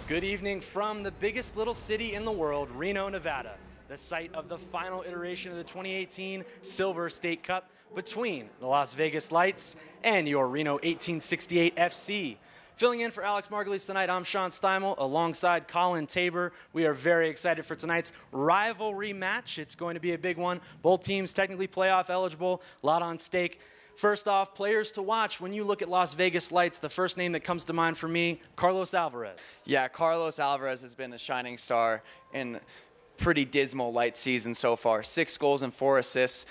Good evening from the biggest little city in the world, Reno, Nevada, the site of the final iteration of the 2018 Silver State Cup between the Las Vegas Lights and your Reno 1868 FC. Filling in for Alex Margulies tonight, I'm Sean Steimel alongside Colin Tabor. We are very excited for tonight's rivalry match. It's going to be a big one. Both teams technically playoff eligible, a lot on stake. First off, players to watch. When you look at Las Vegas Lights, the first name that comes to mind for me, Carlos Alvarez. Yeah, Carlos Alvarez has been a shining star in pretty dismal Light season so far. 6 goals and 4 assists,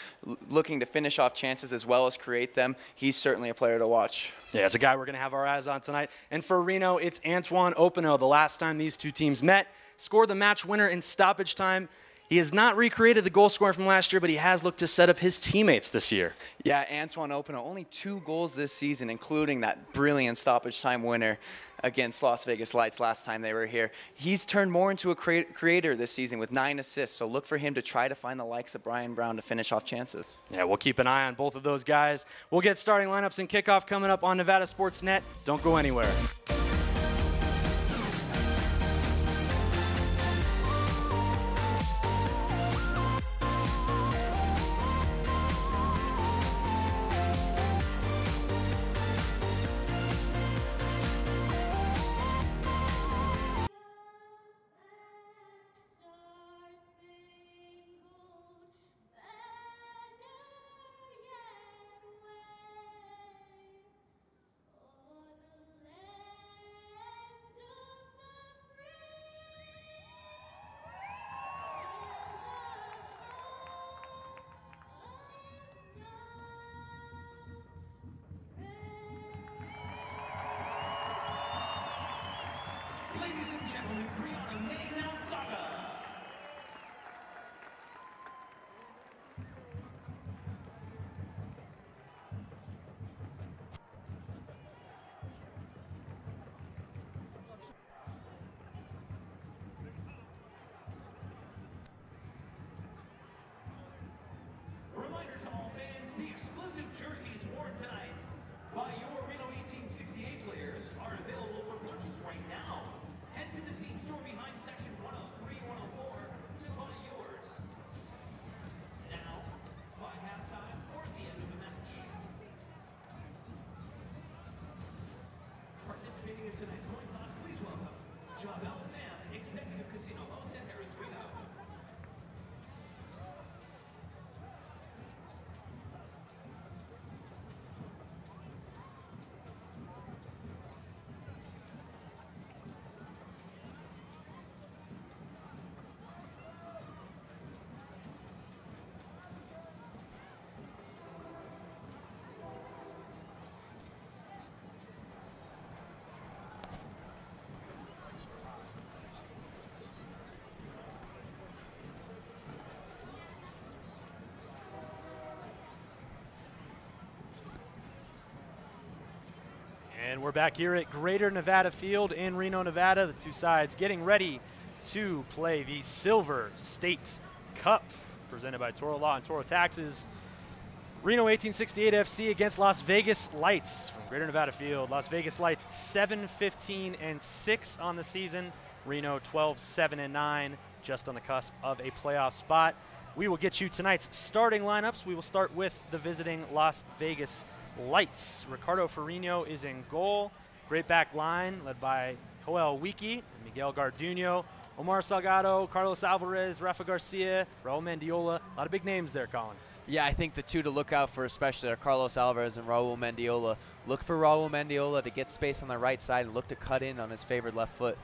looking to finish off chances as well as create them. He's certainly a player to watch. Yeah, it's a guy we're going to have our eyes on tonight. And for Reno, it's Antoine Opino. The last time these two teams met, scored the match winner in stoppage time. He has not recreated the goal scoring from last year, but he has looked to set up his teammates this year. Yeah, Antoine Opino, only 2 goals this season, including that brilliant stoppage time winner against Las Vegas Lights last time they were here. He's turned more into a creator this season with 9 assists, so look for him to try to find the likes of Brian Brown to finish off chances. Yeah, we'll keep an eye on both of those guys. We'll get starting lineups and kickoff coming up on Nevada Sports Net. Don't go anywhere. Ladies and gentlemen, Brianna May now Saga. Reminder to all fans, the exclusive jerseys worn tonight by your Reno 1868 players are available for purchase right now. Head to the team store behind section 103, 104 to buy yours. Now, by halftime or at the end of the match. Participating in tonight's coin toss, please welcome Job Alazam, Executive Casino Host at Harris Reno. And we're back here at Greater Nevada Field in Reno, Nevada. The two sides getting ready to play the Silver State Cup presented by Toro Law and Toro Taxes. Reno 1868 FC against Las Vegas Lights from Greater Nevada Field. Las Vegas Lights 7-15-6 on the season. Reno 12-7-9, just on the cusp of a playoff spot. We will get you tonight's starting lineups. We will start with the visiting Las Vegas Lights. Ricardo Ferrino is in goal. Great back line led by Joel Wiki, Miguel Garduño, Omar Salgado, Carlos Alvarez, Rafa Garcia, Raul Mendiola. A lot of big names there, Colin. Yeah, I think the two to look out for especially are Carlos Alvarez and Raul Mendiola. Look for Raul Mendiola to get space on the right side and look to cut in on his favored left foot.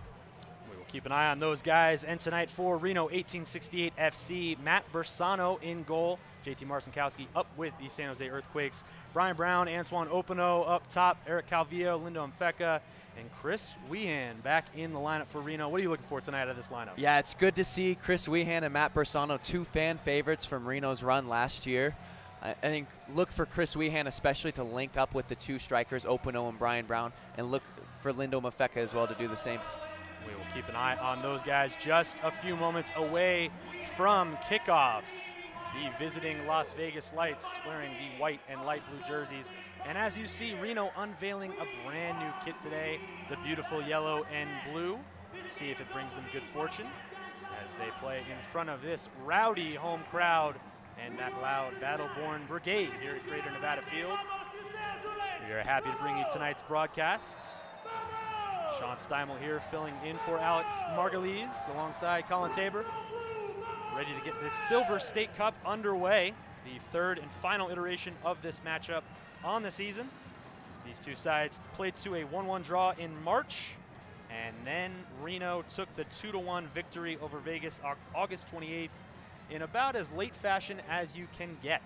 We will keep an eye on those guys. And tonight for Reno 1868 FC, Matt Bersano in goal. JT Marcinkowski up with the San Jose Earthquakes. Brian Brown, Antoine Openo up top. Eric Calvillo, Lindo Mfeka, and Chris Weehan back in the lineup for Reno. What are you looking for tonight out of this lineup? Yeah, it's good to see Chris Weehan and Matt Bersano, two fan favorites from Reno's run last year. I think look for Chris Weehan especially to link up with the two strikers, Openo and Brian Brown, and look for Lindo Mfeka as well to do the same. We will keep an eye on those guys just a few moments away from kickoff. The visiting Las Vegas Lights wearing the white and light blue jerseys. And as you see, Reno unveiling a brand new kit today, the beautiful yellow and blue. See if it brings them good fortune as they play in front of this rowdy home crowd and that loud Battle-Born Brigade here at Greater Nevada Field. We are happy to bring you tonight's broadcast. Sean Steimel here filling in for Alex Margulies alongside Colin Tabor. Ready to get this Silver State Cup underway, the third and final iteration of this matchup on the season. These two sides played to a 1-1 draw in March, and then Reno took the 2-1 victory over Vegas August 28th in about as late fashion as you can get.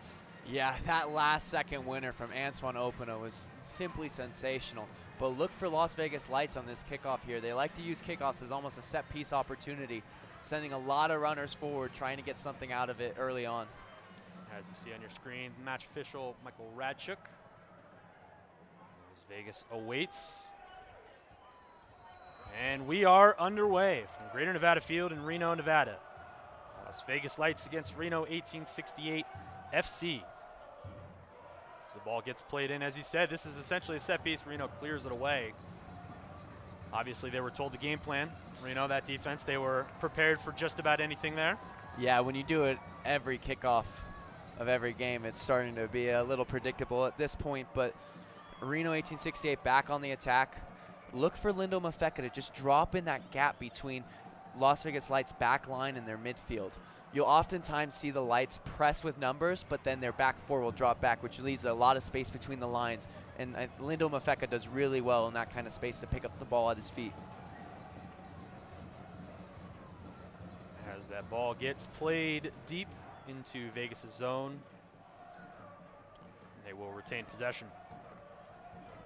Yeah, that last second winner from Antoine Openo was simply sensational. But look for Las Vegas Lights on this kickoff here. They like to use kickoffs as almost a set piece opportunity, sending a lot of runners forward, trying to get something out of it early on. As you see on your screen, match official Michael Radchuk. As Vegas awaits. And we are underway from Greater Nevada Field in Reno, Nevada. Las Vegas Lights against Reno 1868 FC. As the ball gets played in, as you said, this is essentially a set piece. Reno clears it away. Obviously, they were told the game plan. Reno, that defense, they were prepared for just about anything there. Yeah, when you do it every kickoff of every game, it's starting to be a little predictable at this point. But Reno 1868 back on the attack. Look for Lindo Mfeka to just drop in that gap between Las Vegas Lights back line and their midfield. You'll oftentimes see the Lights press with numbers, but then their back four will drop back, which leaves a lot of space between the lines. And Lindo Mfeka does really well in that kind of space to pick up the ball at his feet. As that ball gets played deep into Vegas' zone, they will retain possession.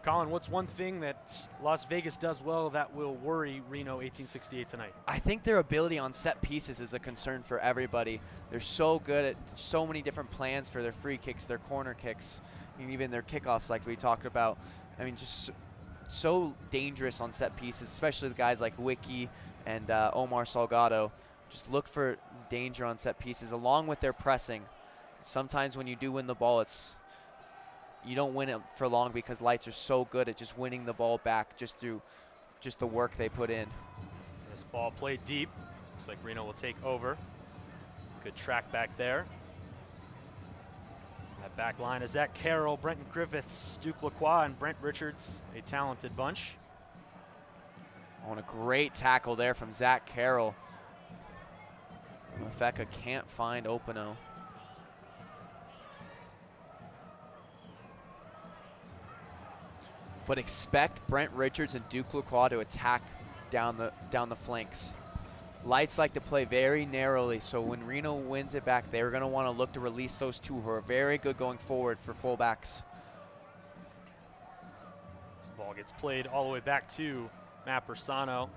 Colin, what's one thing that Las Vegas does well that will worry Reno 1868 tonight? I think their ability on set pieces is a concern for everybody. They're so good at so many different plans for their free kicks, their corner kicks, and even their kickoffs like we talked about. I mean, just so dangerous on set pieces, especially the guys like Wiki and Omar Salgado. Just look for danger on set pieces along with their pressing. Sometimes when you do win the ball, you don't win it for long because Lights are so good at just winning the ball back just through the work they put in. This ball played deep. Looks like Reno will take over. Good track back there. That back line is Zach Carroll, Brenton Griffiths, Duke Lacroix, and Brent Richards, a talented bunch. Oh, and a great tackle there from Zach Carroll. Mfeka can't find Openo. But expect Brent Richards and Duke Lacroix to attack down the flanks. Lights like to play very narrowly, so when Reno wins it back, they're going to want to look to release those two who are very good going forward for fullbacks. This ball gets played all the way back to Matt Bersano.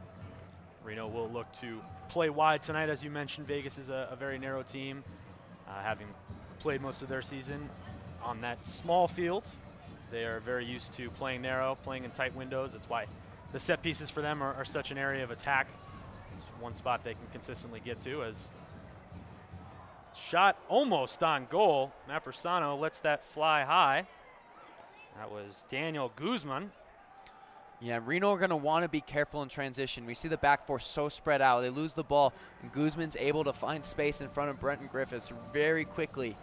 Reno will look to play wide tonight. As you mentioned, Vegas is a very narrow team, having played most of their season on that small field. They are very used to playing narrow, playing in tight windows. That's why the set pieces for them are such an area of attack. It's one spot they can consistently get to as shot almost on goal. Mapersano lets that fly high. That was Daniel Guzman. Yeah, Reno are going to want to be careful in transition. We see the back four so spread out. They lose the ball, and Guzman's able to find space in front of Brenton Griffiths very quickly.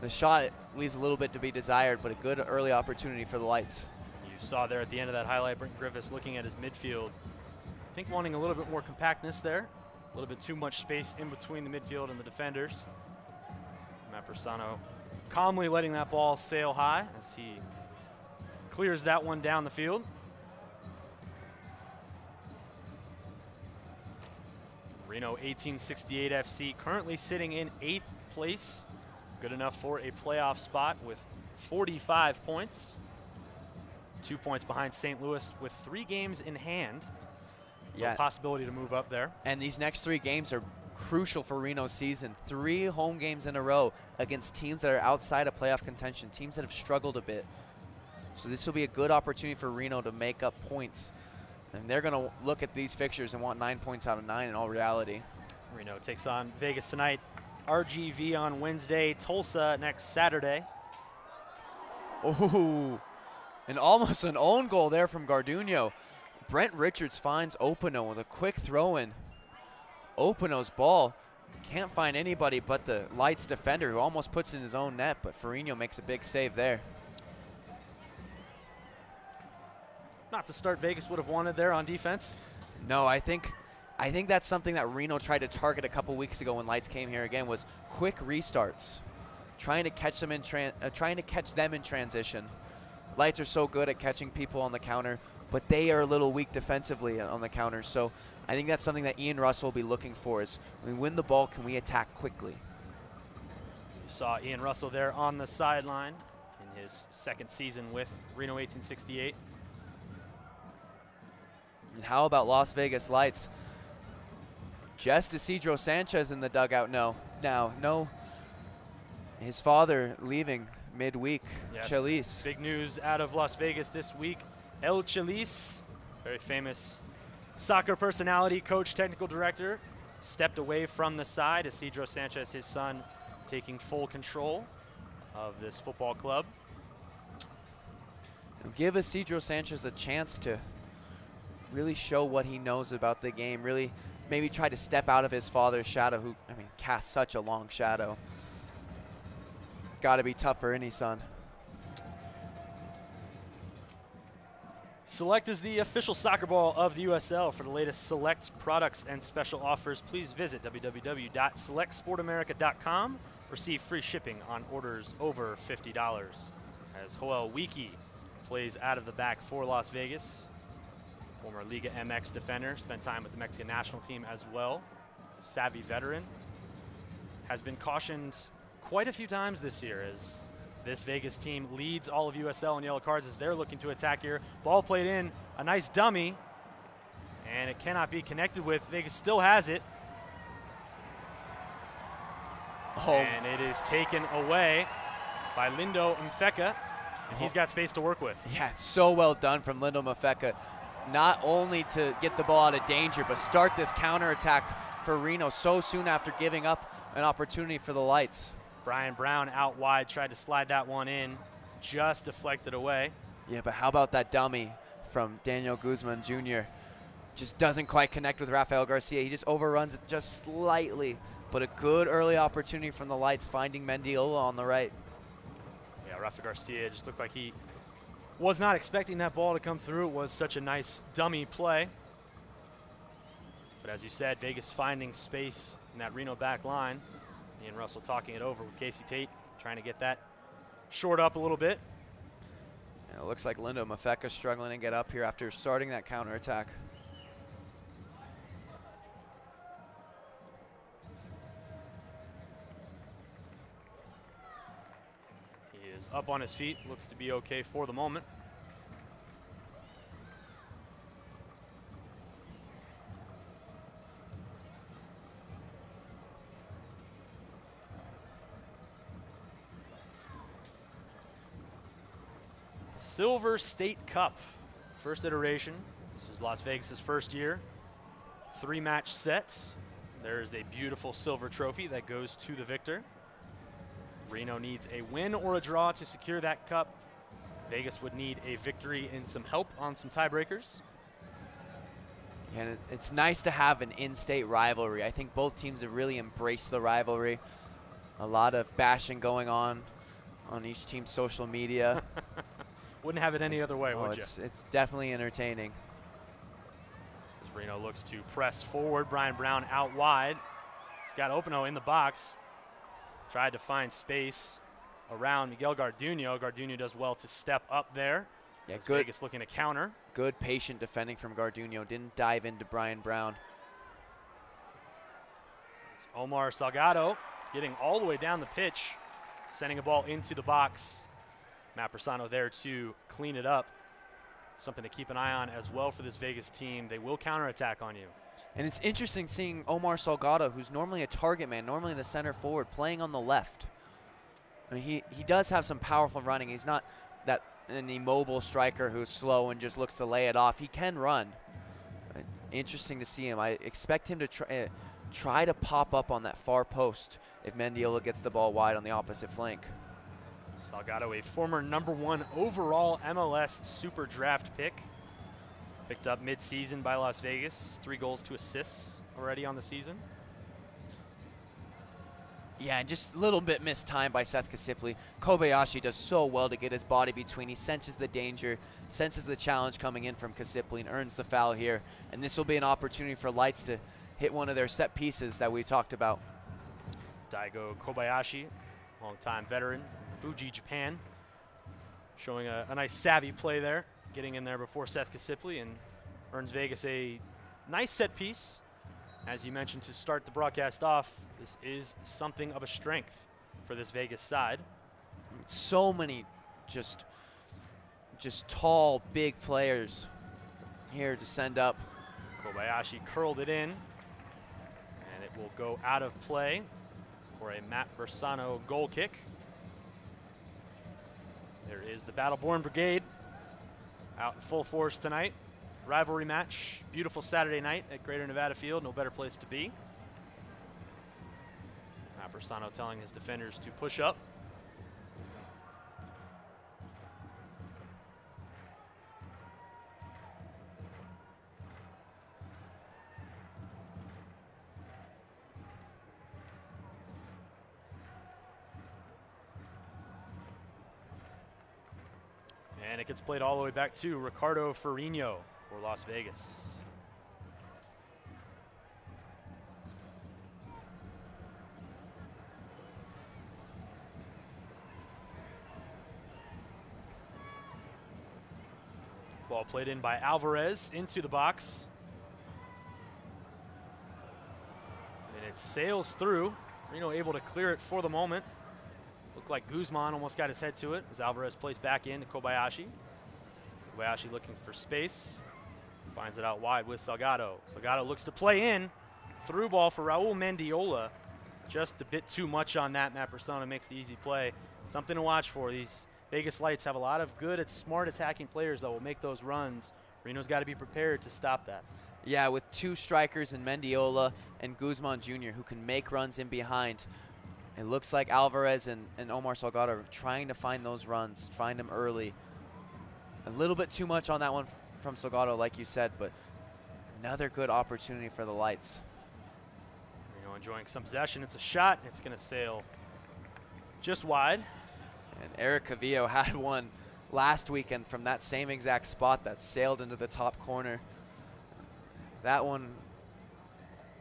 The shot leaves a little bit to be desired, but a good early opportunity for the Lights. You saw there at the end of that highlight, Brenton Griffiths looking at his midfield. I think wanting a little bit more compactness there. A little bit too much space in between the midfield and the defenders. Mapersano calmly letting that ball sail high as he clears that one down the field. Reno 1868 FC currently sitting in 8th place. Good enough for a playoff spot with 45 points. 2 points behind St. Louis with 3 games in hand. So a possibility to move up there. And these next 3 games are crucial for Reno's season. 3 home games in a row against teams that are outside of playoff contention, teams that have struggled a bit. So this will be a good opportunity for Reno to make up points. And they're going to look at these fixtures and want 9 points out of 9 in all reality. Reno takes on Vegas tonight. RGV on Wednesday. Tulsa next Saturday. Oh, and almost an own goal there from Garduno. Brent Richards finds Opino with a quick throw-in. Opino's ball can't find anybody but the Lights defender, who almost puts in his own net, but Ferrino makes a big save there. Not the start Vegas would have wanted there on defense. No, I think that's something that Reno tried to target a couple weeks ago when Lights came here again, was quick restarts, trying to catch them in transition. Lights are so good at catching people on the counter, but they are a little weak defensively on the counter. So I think that's something that Ian Russell will be looking for, is when we win the ball, can we attack quickly? You saw Ian Russell there on the sideline in his 2nd season with Reno 1868. And how about Las Vegas Lights? Just Isidro Sanchez in the dugout. No. His father leaving midweek. Yes, Chelis. big news out of Las Vegas this week. El Chelis, very famous soccer personality, coach, technical director, stepped away from the side. Isidro Sanchez, his son, taking full control of this football club. Give Isidro Sanchez a chance to really show what he knows about the game, really maybe try to step out of his father's shadow, who, casts such a long shadow. It's got to be tough for any son. Select is the official soccer ball of the USL. For the latest Select products and special offers, please visit www.selectsportamerica.com. Receive free shipping on orders over $50. As Joel Wiki plays out of the back for Las Vegas. Former Liga MX defender, spent time with the Mexican national team as well. Savvy veteran. Has been cautioned quite a few times this year as this Vegas team leads all of USL in yellow cards as they're looking to attack here. Ball played in, a nice dummy, and it cannot be connected with. Vegas still has it. Oh. And it is taken away by Lindo Mfeka, and he's got space to work with. Yeah, it's so well done from Lindo Mfeka. Not only to get the ball out of danger, but start this counterattack for Reno so soon after giving up an opportunity for the Lights. Brian Brown out wide, tried to slide that one in, just deflected away. Yeah, but how about that dummy from Daniel Guzman Jr.? Just doesn't quite connect with Rafael Garcia. He just overruns it just slightly, but a good early opportunity from the Lights, finding Mendiola on the right. Yeah, Rafael Garcia just looked like he was not expecting that ball to come through. It was such a nice dummy play. But as you said, Vegas finding space in that Reno back line. Ian Russell talking it over with Casey Tate, trying to get that short up a little bit. Yeah, it looks like Lindo Mfeka struggling to get up here after starting that counterattack. He is up on his feet, looks to be okay for the moment. Silver State Cup, first iteration. This is Las Vegas's first year. 3-match set. There's a beautiful silver trophy that goes to the victor. Reno needs a win or a draw to secure that cup. Vegas would need a victory and some help on some tiebreakers. And it's nice to have an in-state rivalry. I think both teams have really embraced the rivalry. A lot of bashing going on each team's social media. Wouldn't have it any other way, would you? It's definitely entertaining. As Reno looks to press forward, Brian Brown out wide. He's got Openo in the box. Tried to find space around Miguel Garduno. Garduno does well to step up there. Yeah, as good. Vegas looking to counter. Good patient defending from Garduno. Didn't dive into Brian Brown. It's Omar Salgado getting all the way down the pitch, sending a ball into the box. Matt Bersano there to clean it up. Something to keep an eye on as well for this Vegas team. They will counterattack on you. And it's interesting seeing Omar Salgado, who's normally a target man, normally the center forward, playing on the left. I mean, he does have some powerful running. He's not that an immobile striker who's slow and just looks to lay it off. He can run. Interesting to see him. I expect him to try to pop up on that far post if Mendiola gets the ball wide on the opposite flank. Salgado, a former #1 overall MLS Super Draft pick. Picked up mid-season by Las Vegas. 3 goals, 2 assists already on the season. Yeah, and just a little bit missed time by Seth Kasipli. Kobayashi does so well to get his body between. He senses the danger, senses the challenge coming in from Kasipli, and earns the foul here. And this will be an opportunity for Lights to hit one of their set pieces that we talked about. Daigo Kobayashi, longtime veteran, Fuji, Japan, showing a nice savvy play there, getting in there before Seth Kasipli, and earns Vegas a nice set piece. As you mentioned to start the broadcast off, this is something of a strength for this Vegas side. So many just tall, big players here to send up. Kobayashi curled it in, and it will go out of play for a Matt Bersano goal kick. There is the Battleborn Brigade out in full force tonight. Rivalry match, beautiful Saturday night at Greater Nevada Field, no better place to be. Matt Bersano telling his defenders to push up. And it gets played all the way back to Ricardo Ferrino for Las Vegas. Ball played in by Alvarez into the box. And it sails through. Reno able to clear it for the moment. Looked like Guzman almost got his head to it as Alvarez placed back in to Kobayashi. Kobayashi looking for space. Finds it out wide with Salgado. Salgado looks to play in. Through ball for Raul Mendiola. Just a bit too much on that. Matt Bersano makes the easy play. Something to watch for. These Vegas Lights have a lot of good, smart attacking players that will make those runs. Reno's got to be prepared to stop that. Yeah, with 2 strikers in Mendiola and Guzman Jr. who can make runs in behind. It looks like Alvarez and Omar Salgado are trying to find those runs, find them early. A little bit too much on that one from Salgado, like you said, but another good opportunity for the Lights. Reno enjoying some possession. It's a shot. It's going to sail just wide. And Eric Cavillo had one last weekend from that same exact spot that sailed into the top corner. That one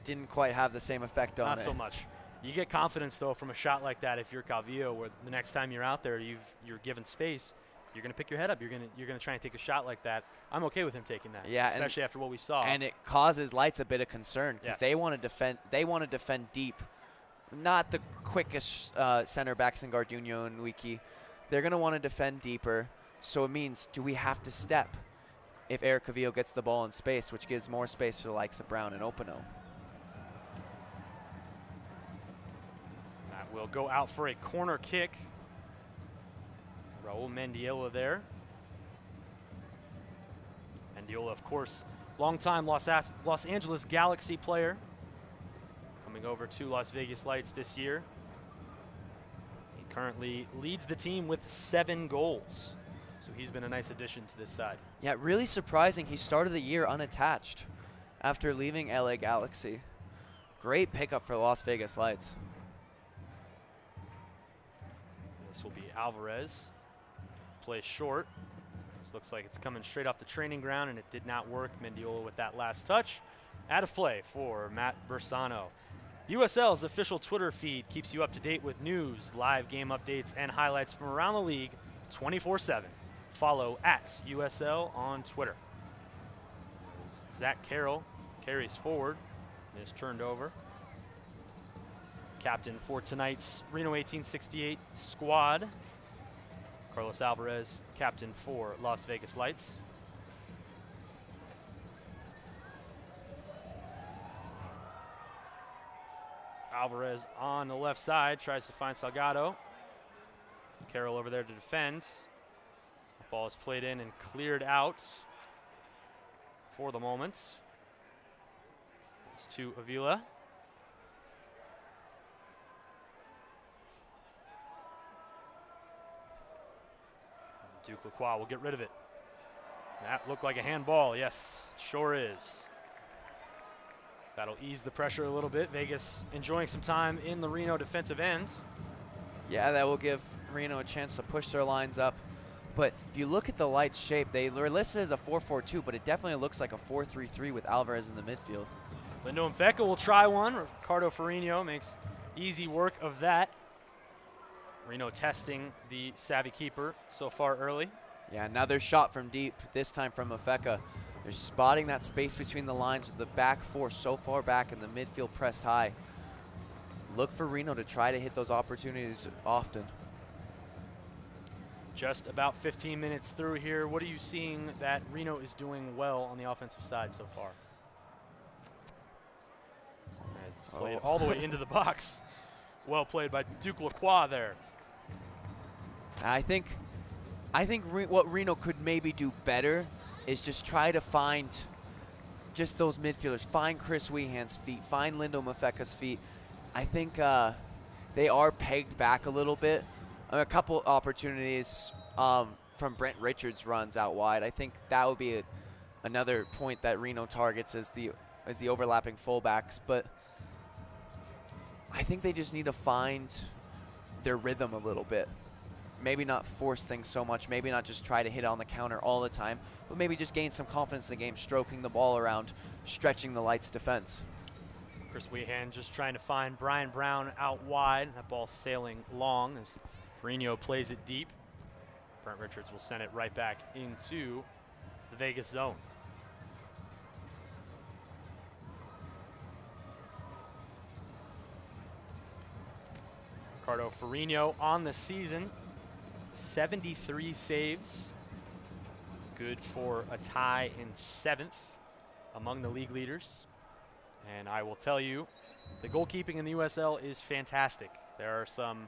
didn't quite have the same effect on it. Not so much. You get confidence, though, from a shot like that if you're Calvillo, where the next time you're out there, you're given space, you're going to pick your head up. You're going to try and take a shot like that. I'm okay with him taking that, yeah, especially after what we saw. And it causes Lights a bit of concern because they want to defend. They want to defend deep, not the quickest center backs in Garduno and Wiki. They're going to want to defend deeper. So it means, do we have to step if Eric Cavillo gets the ball in space, which gives more space for the likes of Brown and Openo? Will go out for a corner kick. Raul Mendiola there. Mendiola, of course, longtime Los Angeles Galaxy player, coming over to Las Vegas Lights this year. He currently leads the team with 7 goals. So he's been a nice addition to this side. Yeah, really surprising. He started the year unattached after leaving LA Galaxy. Great pickup for Las Vegas Lights. This will be Alvarez. Play short. This looks like it's coming straight off the training ground, and it did not work. Mendiola with that last touch. Out of play for Matt Bersano. USL's official Twitter feed keeps you up to date with news, live game updates, and highlights from around the league 24/7. Follow @USL on Twitter. Zach Carroll carries forward and is turned over. Captain for tonight's Reno 1868 squad, Carlos Alvarez, captain for Las Vegas Lights. Alvarez on the left side tries to find Salgado. Carroll over there to defend. The ball is played in and cleared out for the moment. It's to Avila. Duke Lacroix will get rid of it. That looked like a handball. Yes, sure is. That'll ease the pressure a little bit. Vegas enjoying some time in the Reno defensive end. Yeah, that will give Reno a chance to push their lines up. But if you look at the Lights' shape, they were listed as a 4-4-2, but it definitely looks like a 4-3-3 with Alvarez in the midfield. Lindo Mfeka will try one. Ricardo Ferrino makes easy work of that. Reno testing the savvy keeper so far early. Yeah, another shot from deep, this time from Mfeka. They're spotting that space between the lines with the back four so far back and the midfield pressed high. Look for Reno to try to hit those opportunities often. Just about 15 minutes through here. What are you seeing that Reno is doing well on the offensive side so far? As it's played all the way into the box. Well played by Duke Lacroix there. I think what Reno could maybe do better is just try to find just those midfielders. Find Chris Weehan's feet. Find Lindo Mafeka's feet. I think they are pegged back a little bit. A couple opportunities from Brent Richards runs out wide. I think that would be another point that Reno targets as the overlapping fullbacks. But I think they just need to find their rhythm a little bit. Maybe not force things so much. Maybe not just try to hit on the counter all the time, but maybe just gain some confidence in the game, stroking the ball around, stretching the Lights' defense. Chris Weehan just trying to find Brian Brown out wide. That ball sailing long as Ferrino plays it deep. Brent Richards will send it right back into the Vegas zone. Ricardo Ferrino on the season, 73 saves. Good for a tie in 7th among the league leaders. And I will tell you, the goalkeeping in the USL is fantastic. There are some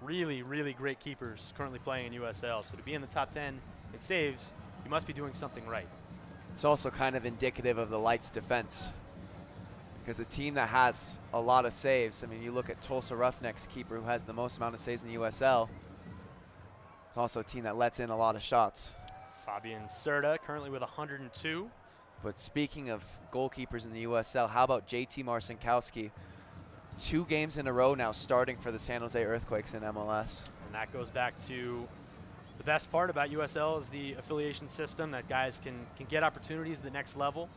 really, really great keepers currently playing in USL. So to be in the top 10 in saves, you must be doing something right. It's also kind of indicative of the Lights' defense, because a team that has a lot of saves, I mean, you look at Tulsa Roughnecks keeper who has the most amount of saves in the USL. It's also a team that lets in a lot of shots. Fabian Serta currently with 102. But speaking of goalkeepers in the USL, how about JT Marcinkowski? 2 games in a row now starting for the San Jose Earthquakes in MLS. And that goes back to the best part about USL is the affiliation system, that guys can get opportunities at the next level.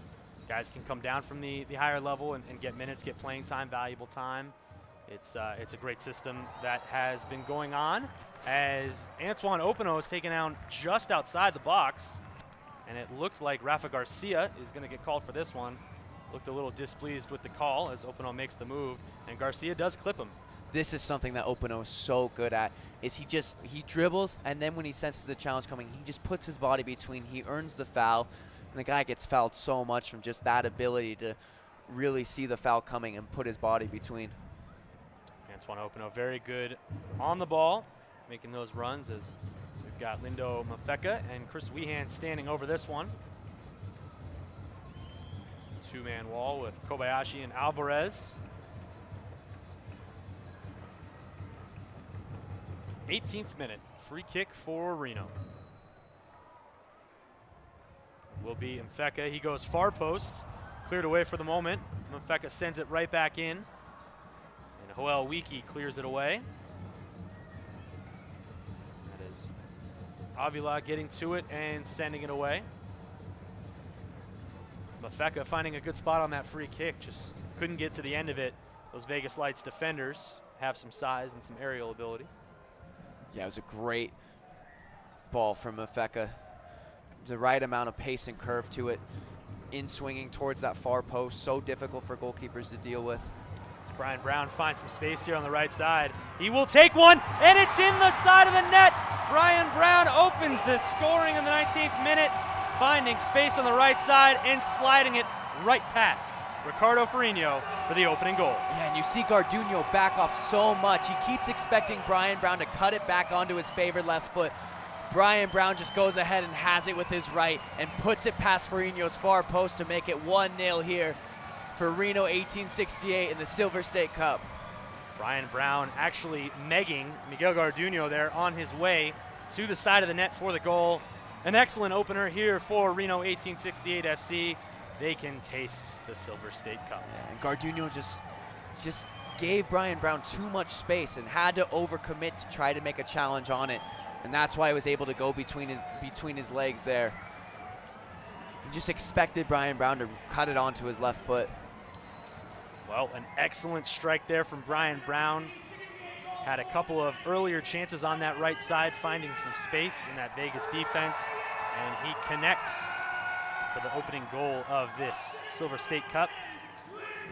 Guys can come down from the higher level and get minutes, get playing time, valuable time. It's a great system that has been going on as Antoine Openo is taken down just outside the box. And it looked like Rafa Garcia is going to get called for this one. Looked a little displeased with the call as Openo makes the move, and Garcia does clip him. This is something that Openo is so good at, is he dribbles, and then when he senses the challenge coming, he just puts his body between, he earns the foul, and the guy gets fouled so much from just that ability to really see the foul coming and put his body between. Antoine Openo very good on the ball, making those runs as we've got Lindo Mafeka and Chris Weehan standing over this one. Two-man wall with Kobayashi and Alvarez. 18th minute, free kick for Reno. Will be Mfeka. He goes far post, cleared away for the moment. Mfeka sends it right back in. And Joel Wiki clears it away. That is Avila getting to it and sending it away. Mfeka finding a good spot on that free kick, just couldn't get to the end of it. Those Vegas Lights defenders have some size and some aerial ability. Yeah, it was a great ball from Mfeka. The right amount of pace and curve to it, in swinging towards that far post, so difficult for goalkeepers to deal with. Brian Brown finds some space here on the right side. He will take one, and it's in the side of the net. Brian Brown opens this, scoring in the 19th minute, finding space on the right side and sliding it right past Ricardo Ferrigno for the opening goal. Yeah, and you see Garduño back off so much. He keeps expecting Brian Brown to cut it back onto his favored left foot. Brian Brown just goes ahead and has it with his right and puts it past Ferrigno's far post to make it 1-0 here for Reno 1868 in the Silver State Cup. Brian Brown actually megging Miguel Garduño there on his way to the side of the net for the goal. An excellent opener here for Reno 1868 FC. They can taste the Silver State Cup. Yeah, and Garduño just gave Brian Brown too much space and had to overcommit to try to make a challenge on it. And that's why he was able to go between his legs there. He just expected Brian Brown to cut it onto his left foot. Well, an excellent strike there from Brian Brown. Had a couple of earlier chances on that right side, finding some space in that Vegas defense, and he connects for the opening goal of this Silver State Cup.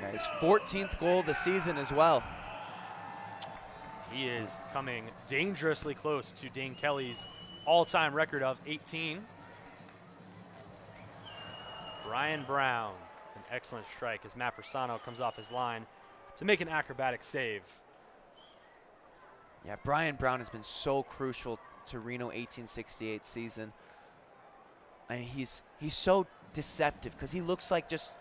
Yeah, his 14th goal of the season as well. He is coming dangerously close to Dane Kelly's all-time record of 18. Brian Brown, an excellent strike as Matt Persano comes off his line to make an acrobatic save. Yeah, Brian Brown has been so crucial to Reno 1868 season. And he's so deceptive because he looks like just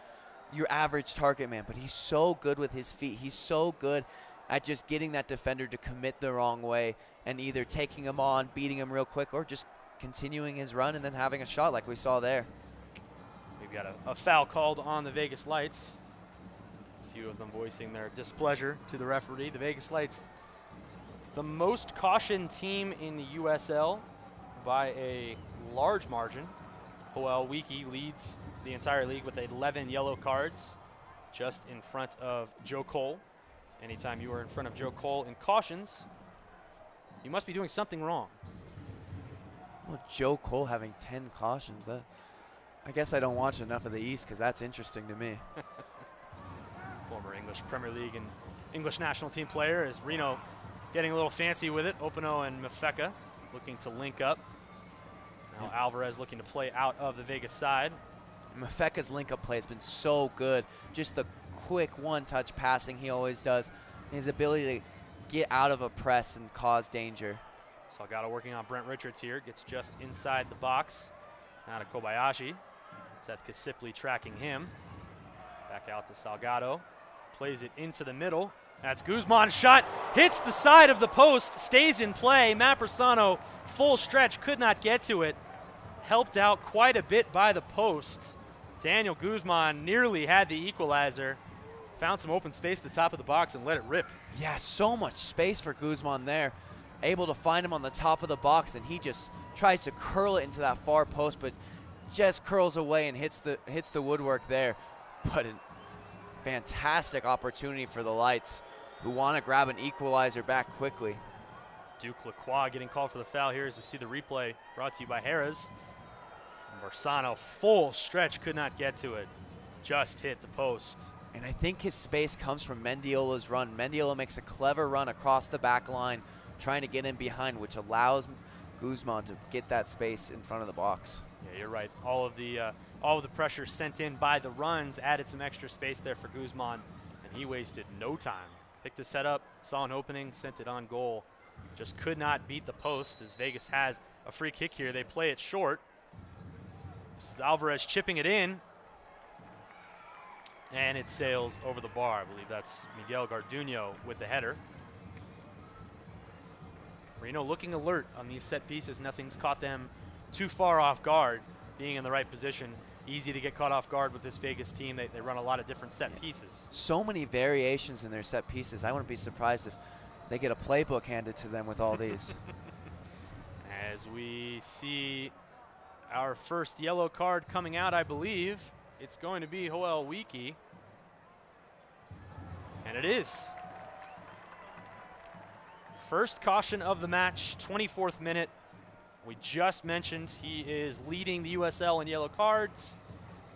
your average target man, but he's so good with his feet. He's so good at just getting that defender to commit the wrong way and either taking him on, beating him real quick, or just continuing his run and then having a shot like we saw there. We've got a foul called on the Vegas Lights. A few of them voicing their displeasure to the referee. The Vegas Lights, the most cautioned team in the USL by a large margin. Joel Wiki leads the entire league with 11 yellow cards, just in front of Joe Cole. Anytime you are in front of Joe Cole in cautions, you must be doing something wrong. Well, Joe Cole having 10 cautions, I guess I don't watch enough of the East because that's interesting to me. Former English Premier League and English national team player, as Reno getting a little fancy with it. Openo and Mfeka looking to link up. Now Alvarez looking to play out of the Vegas side. Mfeka's link-up play has been so good. Just the quick one-touch passing he always does. His ability to get out of a press and cause danger. Salgado working on Brent Richards here. Gets just inside the box. Now to Kobayashi. Seth Kasipli tracking him. Back out to Salgado. Plays it into the middle. That's Guzman's shot. Hits the side of the post. Stays in play. Matt Persano, full stretch, could not get to it. Helped out quite a bit by the post. Daniel Guzman nearly had the equalizer. Found some open space at the top of the box and let it rip. Yeah, so much space for Guzman there. Able to find him on the top of the box, and he just tries to curl it into that far post, but just curls away and hits the woodwork there. But a fantastic opportunity for the Lights, who want to grab an equalizer back quickly. Duke Lacroix getting called for the foul here as we see the replay brought to you by Harrah's. Barsano, full stretch, could not get to it. Just hit the post. And I think his space comes from Mendiola's run. Mendiola makes a clever run across the back line, trying to get in behind, which allows Guzman to get that space in front of the box. Yeah, you're right. All of the pressure sent in by the runs added some extra space there for Guzman, and he wasted no time. Picked the setup, saw an opening, sent it on goal. Just could not beat the post as Vegas has a free kick here. They play it short. This is Alvarez chipping it in. And it sails over the bar. I believe that's Miguel Garduno with the header. Reno looking alert on these set pieces. Nothing's caught them too far off guard, being in the right position. Easy to get caught off guard with this Vegas team. They run a lot of different set pieces. So many variations in their set pieces. I wouldn't be surprised if they get a playbook handed to them with all these. As we see our first yellow card coming out, I believe it's going to be Joel Wiki. And it is. First caution of the match, 24th minute. We just mentioned he is leading the USL in yellow cards.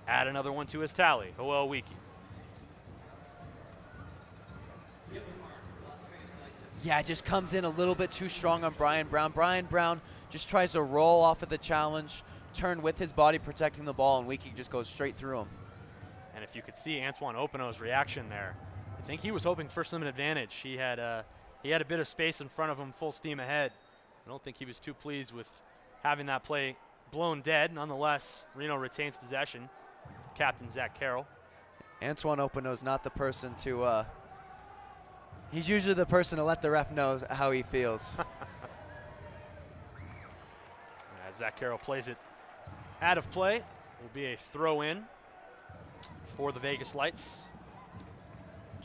Add another one to his tally, Joel Wiki. Yeah, just comes in a little bit too strong on Brian Brown. Brian Brown just tries to roll off of the challenge, turn with his body protecting the ball, and Wiki just goes straight through him. And if you could see Antoine Openo's reaction there, I think he was hoping for some advantage. He had a bit of space in front of him, full steam ahead. I don't think he was too pleased with having that play blown dead. Nonetheless, Reno retains possession. Captain Zach Carroll. Antoine Openo's not the person to, he's usually the person to let the ref know how he feels. As Zach Carroll plays it out of play, will be a throw in for the Vegas Lights.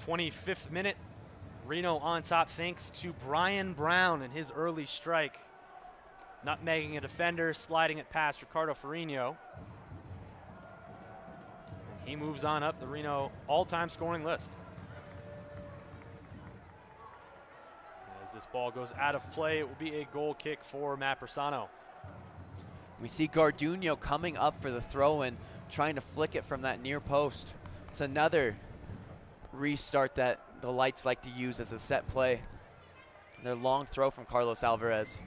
25th minute, Reno on top thanks to Brian Brown and his early strike. Nutmegging a defender, sliding it past Ricardo Ferrigno. He moves on up the Reno all-time scoring list. As this ball goes out of play, it will be a goal kick for Matt Persano. We see Garduno coming up for the throw-in, trying to flick it from that near post. It's another restart that the Lights like to use as a set play. Their long throw from Carlos Alvarez.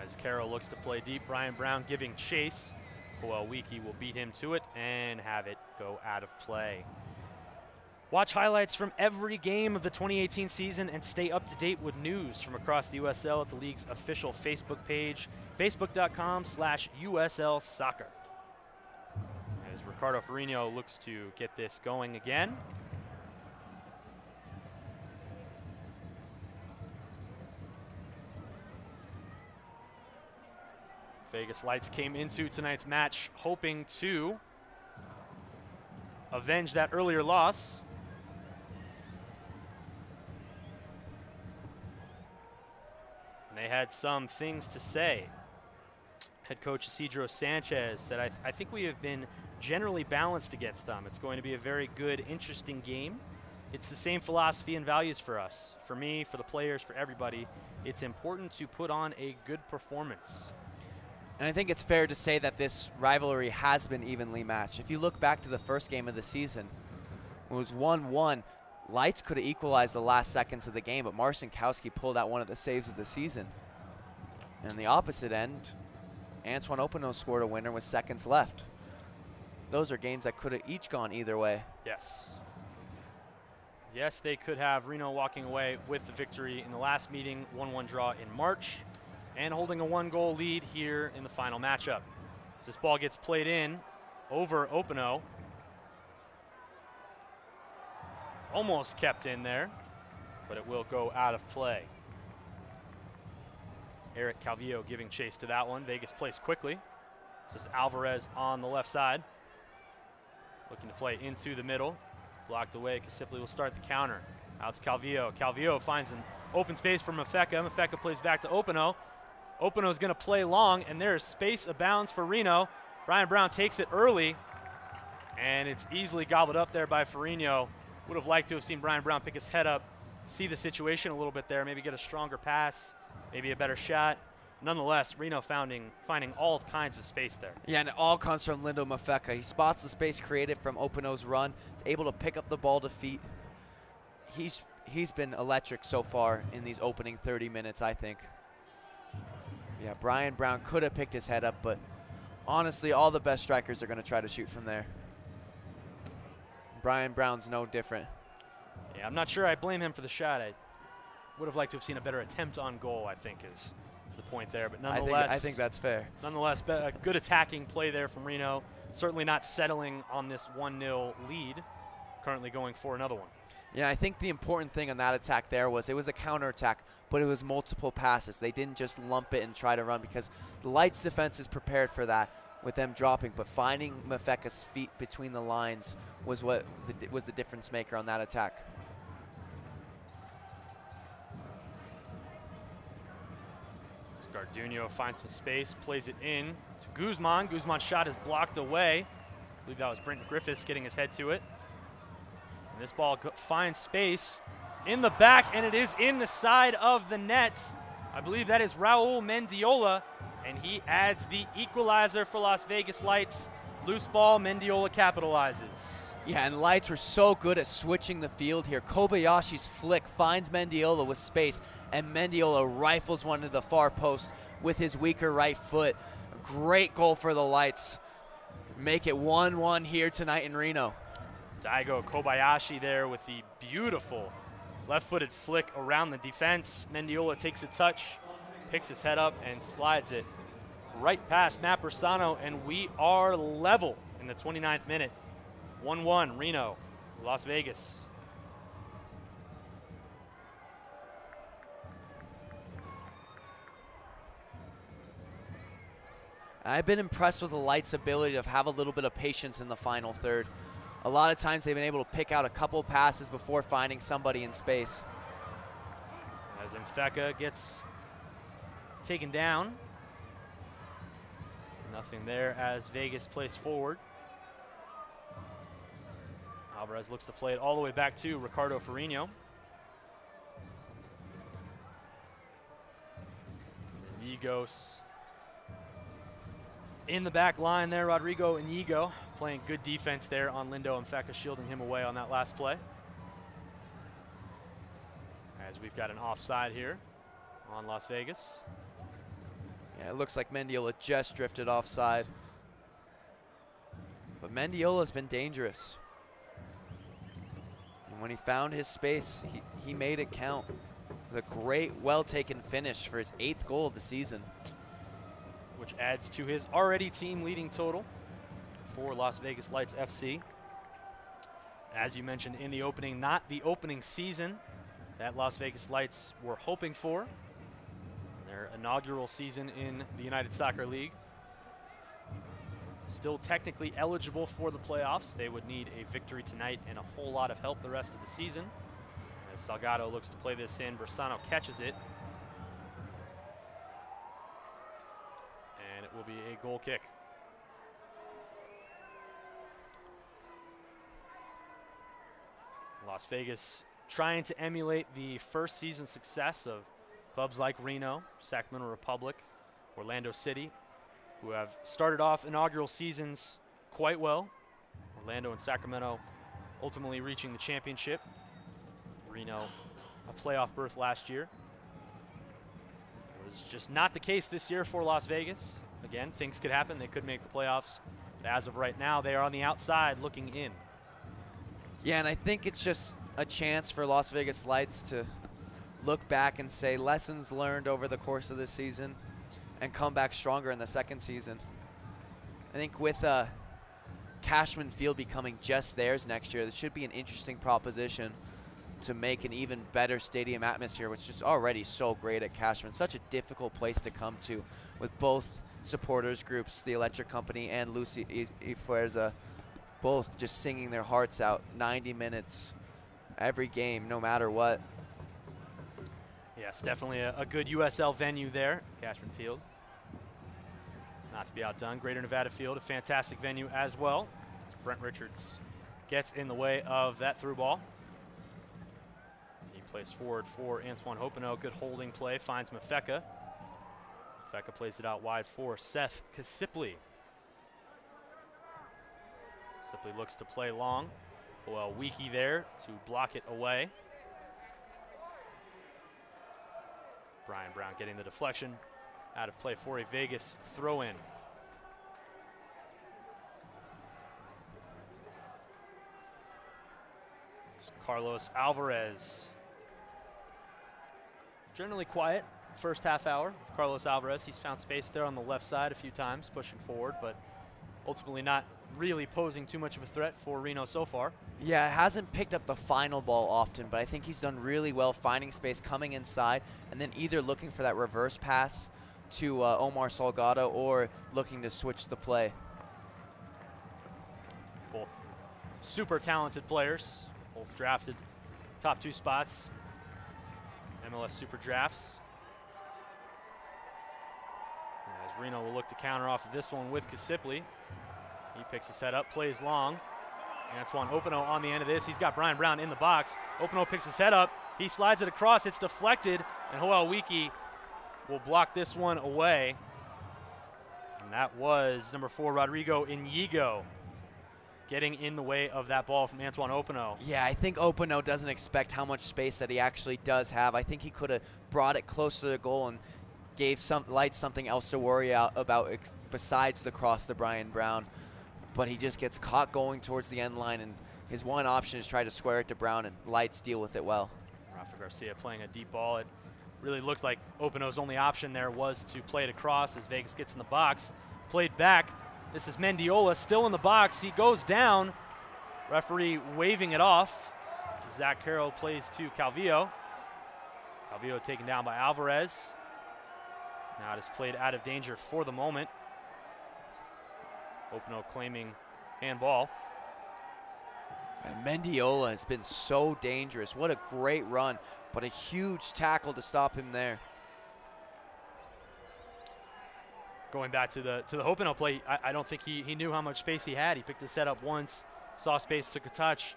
As Carroll looks to play deep, Brian Brown giving chase. Joel Wiki will beat him to it and have it go out of play. Watch highlights from every game of the 2018 season and stay up to date with news from across the USL at the league's official Facebook page, facebook.com/USL Soccer. As Ricardo Ferrigno looks to get this going again. Vegas Lights came into tonight's match hoping to avenge that earlier loss. And they had some things to say. Head coach Isidro Sanchez said, I think we have been generally balanced against them. It's going to be a very good, interesting game. It's the same philosophy and values for us. For me, for the players, for everybody, it's important to put on a good performance. And I think it's fair to say that this rivalry has been evenly matched. If you look back to the first game of the season, it was 1-1. Lights could have equalized the last seconds of the game, but Marcinkowski pulled out one of the saves of the season. And on the opposite end, Antoine Openo scored a winner with seconds left. Those are games that could have each gone either way. Yes. Yes, they could have Reno walking away with the victory in the last meeting, 1-1 draw in March, and holding a 1-goal lead here in the final matchup. As this ball gets played in over Openo. Almost kept in there, but it will go out of play. Eric Calvillo giving chase to that one. Vegas plays quickly. This is Alvarez on the left side. Looking to play into the middle. Blocked away. Casipli will start the counter. Out to Calvillo. Calvillo finds an open space for Mafeka. Mafeka plays back to Openo. Openo's going to play long, and there is space abounds for Reno. Brian Brown takes it early, and it's easily gobbled up there by Ferrigno. Would have liked to have seen Brian Brown pick his head up, see the situation a little bit there, maybe get a stronger pass, maybe a better shot. Nonetheless, Reno finding all kinds of space there. Yeah, and it all comes from Lindo Mafeka. He spots the space created from Openo's run. He's able to pick up the ball to feet. He's been electric so far in these opening 30 minutes, I think. Yeah, Brian Brown could have picked his head up, but honestly, all the best strikers are going to try to shoot from there. Brian Brown's no different. Yeah, I'm not sure I blame him for the shot. I would have liked to have seen a better attempt on goal, I think, is is the point there. But I nonetheless, think that's fair. Nonetheless, a good attacking play there from Reno. Certainly not settling on this 1-0 lead. Currently going for another one. Yeah, I think the important thing on that attack there was it was a counterattack, but it was multiple passes. They didn't just lump it and try to run because the Lights defense is prepared for that with them dropping, but finding Mafeka's feet between the lines was what was the difference maker on that attack. Garduño finds some space, plays it in to Guzman. Guzman's shot is blocked away. I believe that was Brent Griffiths getting his head to it. And this ball finds space in the back, and it is in the side of the net. I believe that is Raul Mendiola, and he adds the equalizer for Las Vegas Lights. Loose ball, Mendiola capitalizes. Yeah, and Lights were so good at switching the field here. Kobayashi's flick finds Mendiola with space, and Mendiola rifles one to the far post with his weaker right foot. A great goal for the Lights. Make it 1-1 here tonight in Reno. Daigo Kobayashi there with the beautiful left-footed flick around the defense. Mendiola takes a touch, picks his head up, and slides it right past Matt Bersano, and we are level in the 29th minute. 1-1, Reno, Las Vegas. I've been impressed with the Lights' ability to have a little bit of patience in the final third. A lot of times they've been able to pick out a couple passes before finding somebody in space. As Mfeka gets taken down. Nothing there as Vegas plays forward. Alvarez looks to play it all the way back to Ricardo Ferrino. Igos in the back line there, Rodrigo Inigo playing good defense there on Lindo Mfeka, shielding him away on that last play. As we've got an offside here on Las Vegas. Yeah, it looks like Mendiola just drifted offside. But Mendiola's been dangerous. And when he found his space, he made it count. With a great, well-taken finish for his 8th goal of the season. Which adds to his already team-leading total for Las Vegas Lights FC. As you mentioned in the opening, not the opening season that Las Vegas Lights were hoping for. Their inaugural season in the United Soccer League. Still technically eligible for the playoffs. They would need a victory tonight and a whole lot of help the rest of the season. As Salgado looks to play this in, Bersano catches it. And it will be a goal kick. Las Vegas trying to emulate the first season success of clubs like Reno, Sacramento Republic, Orlando City, who have started off inaugural seasons quite well. Orlando and Sacramento ultimately reaching the championship. Reno, a playoff berth last year. It was just not the case this year for Las Vegas. Again, things could happen. They could make the playoffs. But as of right now, they are on the outside looking in. Yeah, and I think it's just a chance for Las Vegas Lights to look back and say lessons learned over the course of this season and come back stronger in the second season. I think with Cashman Field becoming just theirs next year, it should be an interesting proposition to make an even better stadium atmosphere, which is already so great at Cashman. Such a difficult place to come to with both supporters groups, the Electric Company and Lucy y Fuerza, both just singing their hearts out 90 minutes every game, no matter what. Yes, definitely a good USL venue there, Cashman Field. Not to be outdone, Greater Nevada Field, a fantastic venue as well. Brent Richards gets in the way of that through ball. He plays forward for Antoine Hopino. Good holding play, finds Mafeka. Mafeka plays it out wide for Seth Kasipli. Kasipli looks to play long. Well, Wiki there to block it away. Brian Brown getting the deflection. Out of play for a Vegas throw-in. Carlos Alvarez. Generally quiet first half hour of Carlos Alvarez. He's found space there on the left side a few times, pushing forward, but ultimately not really posing too much of a threat for Reno so far. Yeah, hasn't picked up the final ball often, but I think he's done really well finding space, coming inside, and then either looking for that reverse pass to Omar Salgado or looking to switch the play. Both super talented players, both drafted top 2 spots, MLS Super Drafts. As Reno will look to counter off of this one with Kasipli. He picks his head up, plays long. Antoine Openo on the end of this. He's got Brian Brown in the box. Openo picks his head up. He slides it across. It's deflected, and Joel Wiki will block this one away. And that was number 4, Rodrigo Inigo, getting in the way of that ball from Antoine Openo. Yeah, I think Openo doesn't expect how much space that he actually does have. I think he could have brought it close to the goal and gave Lights something else to worry about besides the cross to Brian Brown. But he just gets caught going towards the end line, and his one option is try to square it to Brown, and Lights deal with it well. Rafa Garcia playing a deep ball. It really looked like Openo's only option there was to play it across as Vegas gets in the box. Played back. This is Mendiola still in the box. He goes down. Referee waving it off. Zach Carroll plays to Calvillo. Calvillo taken down by Alvarez. Now it is played out of danger for the moment. Openo claiming handball. And Mendiola has been so dangerous. What a great run, but a huge tackle to stop him there. Going back to the Openo play, I don't think he knew how much space he had. He picked his set up once, saw space, took a touch.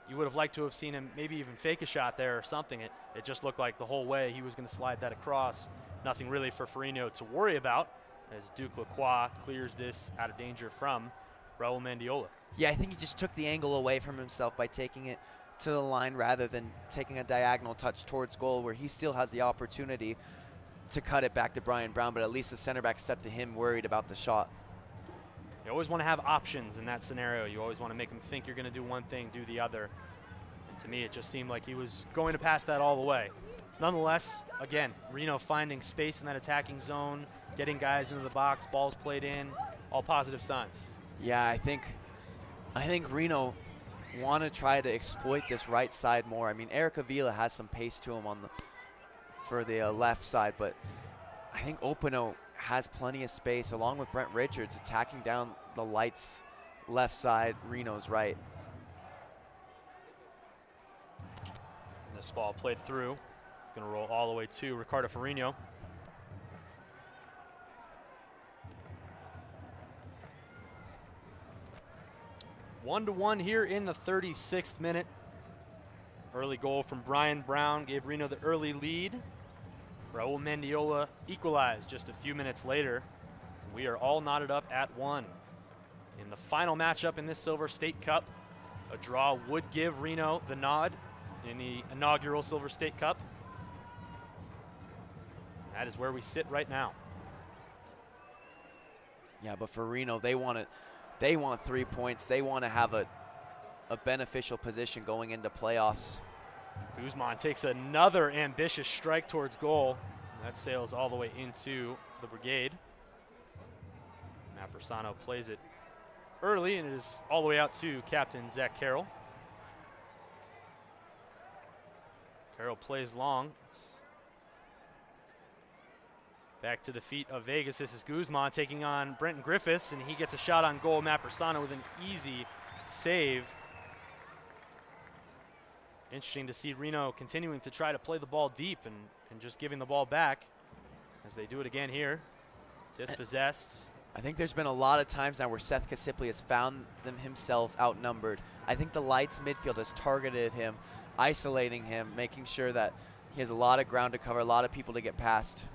You would have liked to have seen him maybe even fake a shot there or something. It just looked like the whole way he was going to slide that across. Nothing really for Reno to worry about as Duke Lacroix clears this out of danger from Raul Mendiola. Yeah, I think he just took the angle away from himself by taking it to the line rather than taking a diagonal touch towards goal where he still has the opportunity to cut it back to Brian Brown, but at least the center back stepped to him worried about the shot. You always want to have options in that scenario. You always want to make him think you're going to do one thing, do the other. And to me, it just seemed like he was going to pass that all the way. Nonetheless, again, Reno finding space in that attacking zone, getting guys into the box, balls played in, all positive signs. Yeah, I think Reno want to try to exploit this right side more. I mean, Eric Avila has some pace to him for the left side, but I think Openo has plenty of space along with Brent Richards attacking down the Lights left side, Reno's right. And this ball played through. Going to roll all the way to Ricardo Ferrino. One to one here in the 36th minute. Early goal from Brian Brown gave Reno the early lead. Raul Mendiola equalized just a few minutes later. We are all knotted up at 1. In the final matchup in this Silver State Cup, a draw would give Reno the nod in the inaugural Silver State Cup. That is where we sit right now. Yeah, but for Reno, they want 3 points. They want to have a beneficial position going into playoffs. Guzman takes another ambitious strike towards goal. That sails all the way into the brigade. Matt Bersano plays it early, and it is all the way out to captain Zach Carroll. Carroll plays long. Back to the feet of Vegas. This is Guzman taking on Brenton Griffiths, and he gets a shot on goal. Matt Bersano with an easy save. Interesting to see Reno continuing to try to play the ball deep and just giving the ball back as they do it again here. Dispossessed. I think there's been a lot of times now where Seth Kasipli has found them himself outnumbered. I think the Lights midfield has targeted him, isolating him, making sure that he has a lot of ground to cover, a lot of people to get past.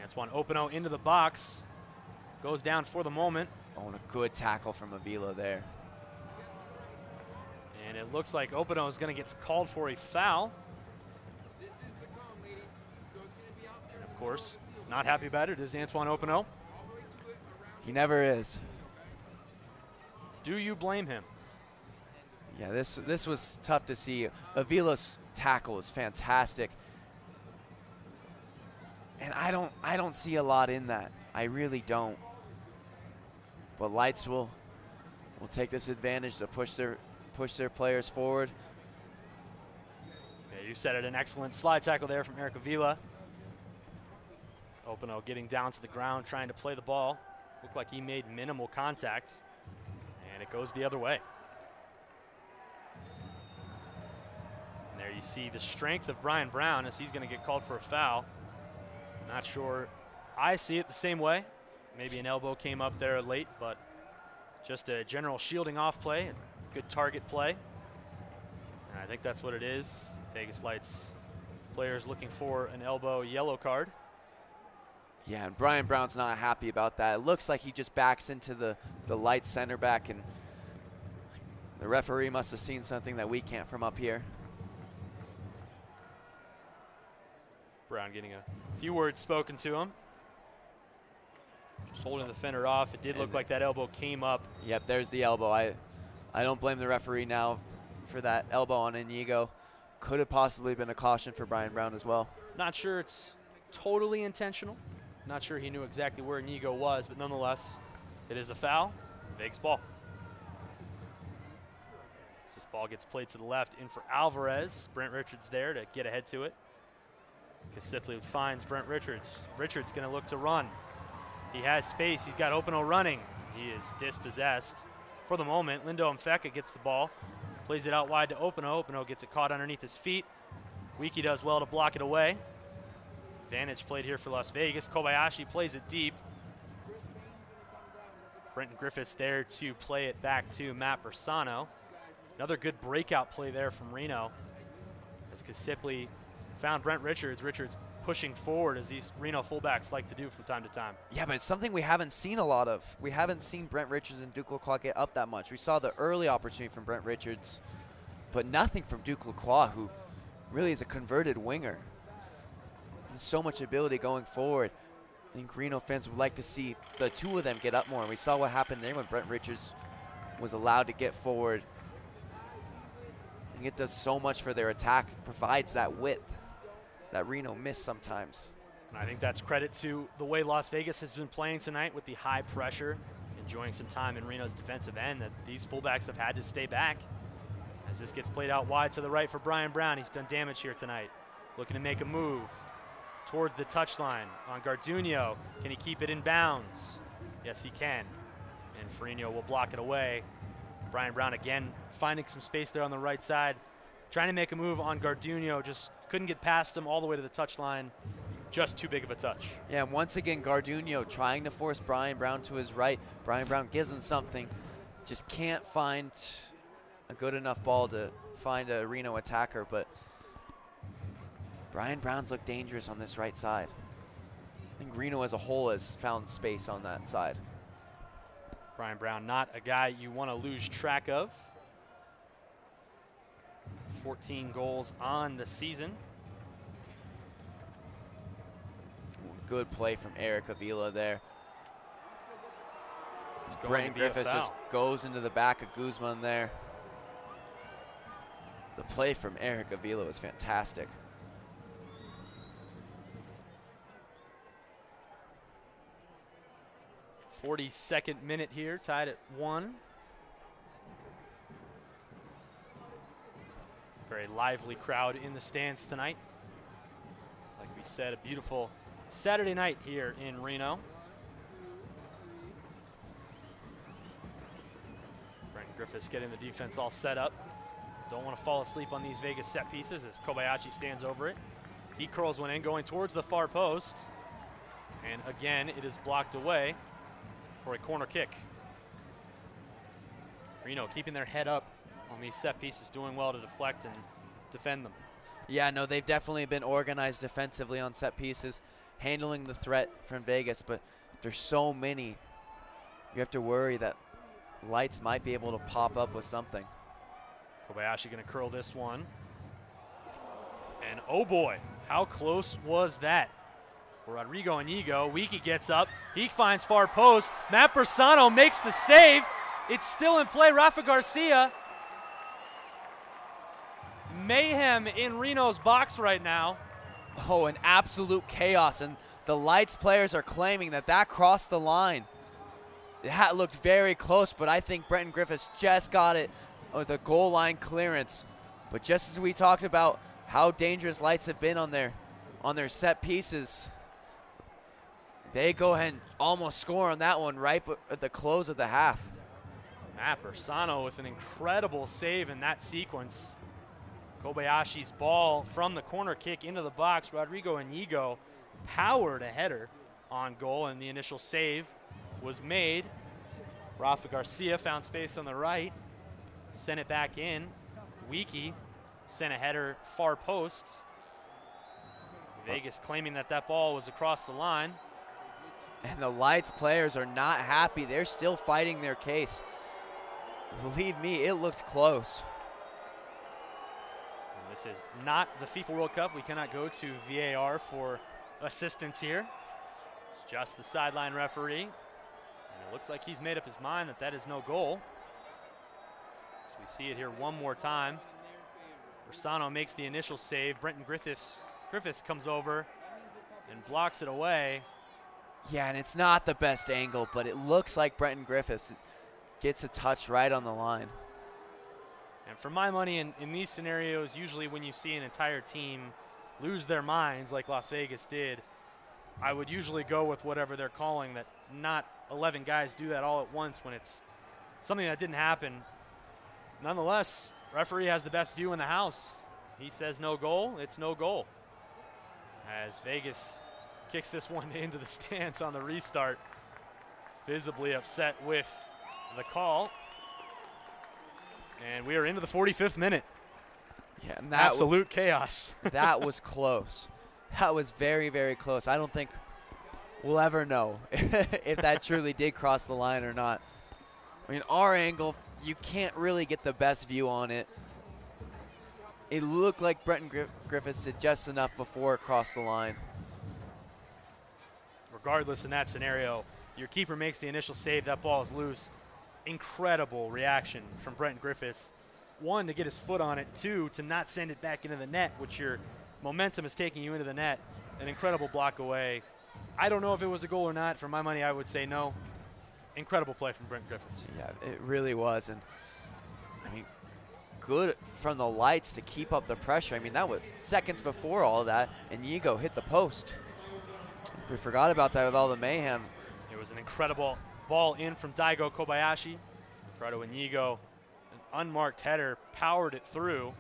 Antoine Openo into the box. Goes down for the moment. Oh, and a good tackle from Avila there. And it looks like Openo is going to get called for a foul. And of course, not happy about it is Antoine Openo. He never is. Do you blame him? Yeah, this was tough to see. Avila's tackle is fantastic. And I don't see a lot in that. I really don't. But Lights will take this advantage to push their players forward. Yeah, you said it, an excellent slide tackle there from Eric Avila. Openo getting down to the ground, trying to play the ball. Looked like he made minimal contact, and it goes the other way. And there you see the strength of Brian Brown as he's going to get called for a foul. Not sure I see it the same way. Maybe an elbow came up there late, but just a general shielding off play, and good target play. And I think that's what it is. Vegas Lights players looking for an elbow yellow card. Yeah, and Brian Brown's not happy about that. It looks like he just backs into the Lights center back, and the referee must have seen something that we can't from up here. Brown getting a few words spoken to him. Just holding the defender off. It did look like that elbow came up. Yep, there's the elbow. I don't blame the referee now for that elbow on Inigo. Could have possibly been a caution for Brian Brown as well. Not sure it's totally intentional. Not sure he knew exactly where Inigo was, but nonetheless, it is a foul. Vegas ball. This ball gets played to the left, in for Alvarez. Brent Richards there to get ahead to it. Kasipley finds Brent Richards. Richards going to look to run. He has space. He's got Openo running. He is dispossessed for the moment. Lindo Mfeka gets the ball, plays it out wide to Openo. Openo gets it caught underneath his feet. Wiki does well to block it away. Advantage played here for Las Vegas. Kobayashi plays it deep. Brenton Griffiths there to play it back to Matt Bersano. Another good breakout play there from Reno as Kasipley found Brent Richards. Richards pushing forward as these Reno fullbacks like to do from time to time. Yeah, but it's something we haven't seen a lot of. We haven't seen Brent Richards and Duke Lacroix get up that much. We saw the early opportunity from Brent Richards, but nothing from Duke Lacroix, who really is a converted winger. There's so much ability going forward. I think Reno fans would like to see the two of them get up more. And we saw what happened there when Brent Richards was allowed to get forward. I think it does so much for their attack, provides that width that Reno missed sometimes. And I think that's credit to the way Las Vegas has been playing tonight with the high pressure, enjoying some time in Reno's defensive end, that these fullbacks have had to stay back. As this gets played out wide to the right for Brian Brown. He's done damage here tonight. Looking to make a move towards the touchline on Garduno. Can he keep it in bounds? Yes, he can. And Ferrino will block it away. Brian Brown again finding some space there on the right side. Trying to make a move on Garduno, just couldn't get past him all the way to the touchline. Just too big of a touch. Yeah, and once again, Garduno trying to force Brian Brown to his right. Brian Brown gives him something. Just can't find a good enough ball to find a Reno attacker, but Brian Brown's looked dangerous on this right side. I think Reno as a whole has found space on that side. Brian Brown, not a guy you want to lose track of. 14 goals on the season. Good play from Eric Avila there. Brent Griffiths just goes into the back of Guzman there. The play from Eric Avila was fantastic. .42nd minute here, tied at 1. Very lively crowd in the stands tonight. Like we said, a beautiful Saturday night here in Reno. Brenton Griffiths getting the defense all set up. Don't want to fall asleep on these Vegas set pieces as Kobayashi stands over it. He curls one in, going towards the far post. And again, it is blocked away for a corner kick. Reno keeping their head up on these set pieces, doing well to deflect and defend them. Yeah, no, they've definitely been organized defensively on set pieces, handling the threat from Vegas, but there's so many. You have to worry that Lights might be able to pop up with something. Kobayashi going to curl this one. And oh boy, how close was that? Rodrigo Inigo, Wiki gets up, he finds far post, Matt Bersano makes the save, it's still in play, Rafa Garcia. Mayhem in Reno's box right now. Oh, an absolute chaos, and The Lights players are claiming that that crossed the line. That looked very close, but I think Brenton Griffiths just got it with a goal line clearance. But just as we talked about how dangerous Lights have been on their set pieces, they go ahead and almost score on that one right at the close of the half. Matt Bersano with an incredible save in that sequence. Kobayashi's ball from the corner kick into the box. Rodrigo Inigo powered a header on goal, and the initial save was made. Rafa Garcia found space on the right, sent it back in. Wiki sent a header far post. Vegas claiming that that ball was across the line. And the Lights players are not happy. They're still fighting their case. Believe me, it looked close. And this is not the FIFA World Cup. We cannot go to VAR for assistance here. It's just the sideline referee. And it looks like he's made up his mind that that is no goal. So we see it here one more time. Bersano makes the initial save. Brenton Griffiths comes over and blocks it away. Yeah, and it's not the best angle, but it looks like Brenton Griffiths gets a touch right on the line. And for my money, in these scenarios, usually when you see an entire team lose their minds like Las Vegas did, I would usually go with whatever they're calling, that not 11 guys do that all at once when it's something that didn't happen. Nonetheless, referee has the best view in the house. He says no goal, it's no goal. As Vegas kicks this one into the stands on the restart, visibly upset with the call. And we are into the 45th minute. Yeah, and that absolute chaos. That was close. That was very, very close. I don't think we'll ever know if that truly did cross the line or not. I mean, our angle, you can't really get the best view on it. It looked like Brenton Griffiths did just enough before it crossed the line. Regardless, in that scenario, your keeper makes the initial save, that ball is loose. Incredible reaction from Brenton Griffiths. One, to get his foot on it. Two, to not send it back into the net, which your momentum is taking you into the net. An incredible block away. I don't know if it was a goal or not. For my money, I would say no. Incredible play from Brenton Griffiths. Yeah, it really was. And I mean, good from the Lights to keep up the pressure. I mean, that was seconds before all of that, and Yigo hit the post. We forgot about that with all the mayhem. It was an incredible ball in from Daigo Kobayashi. Ricardo Inigo, an unmarked header, powered it through.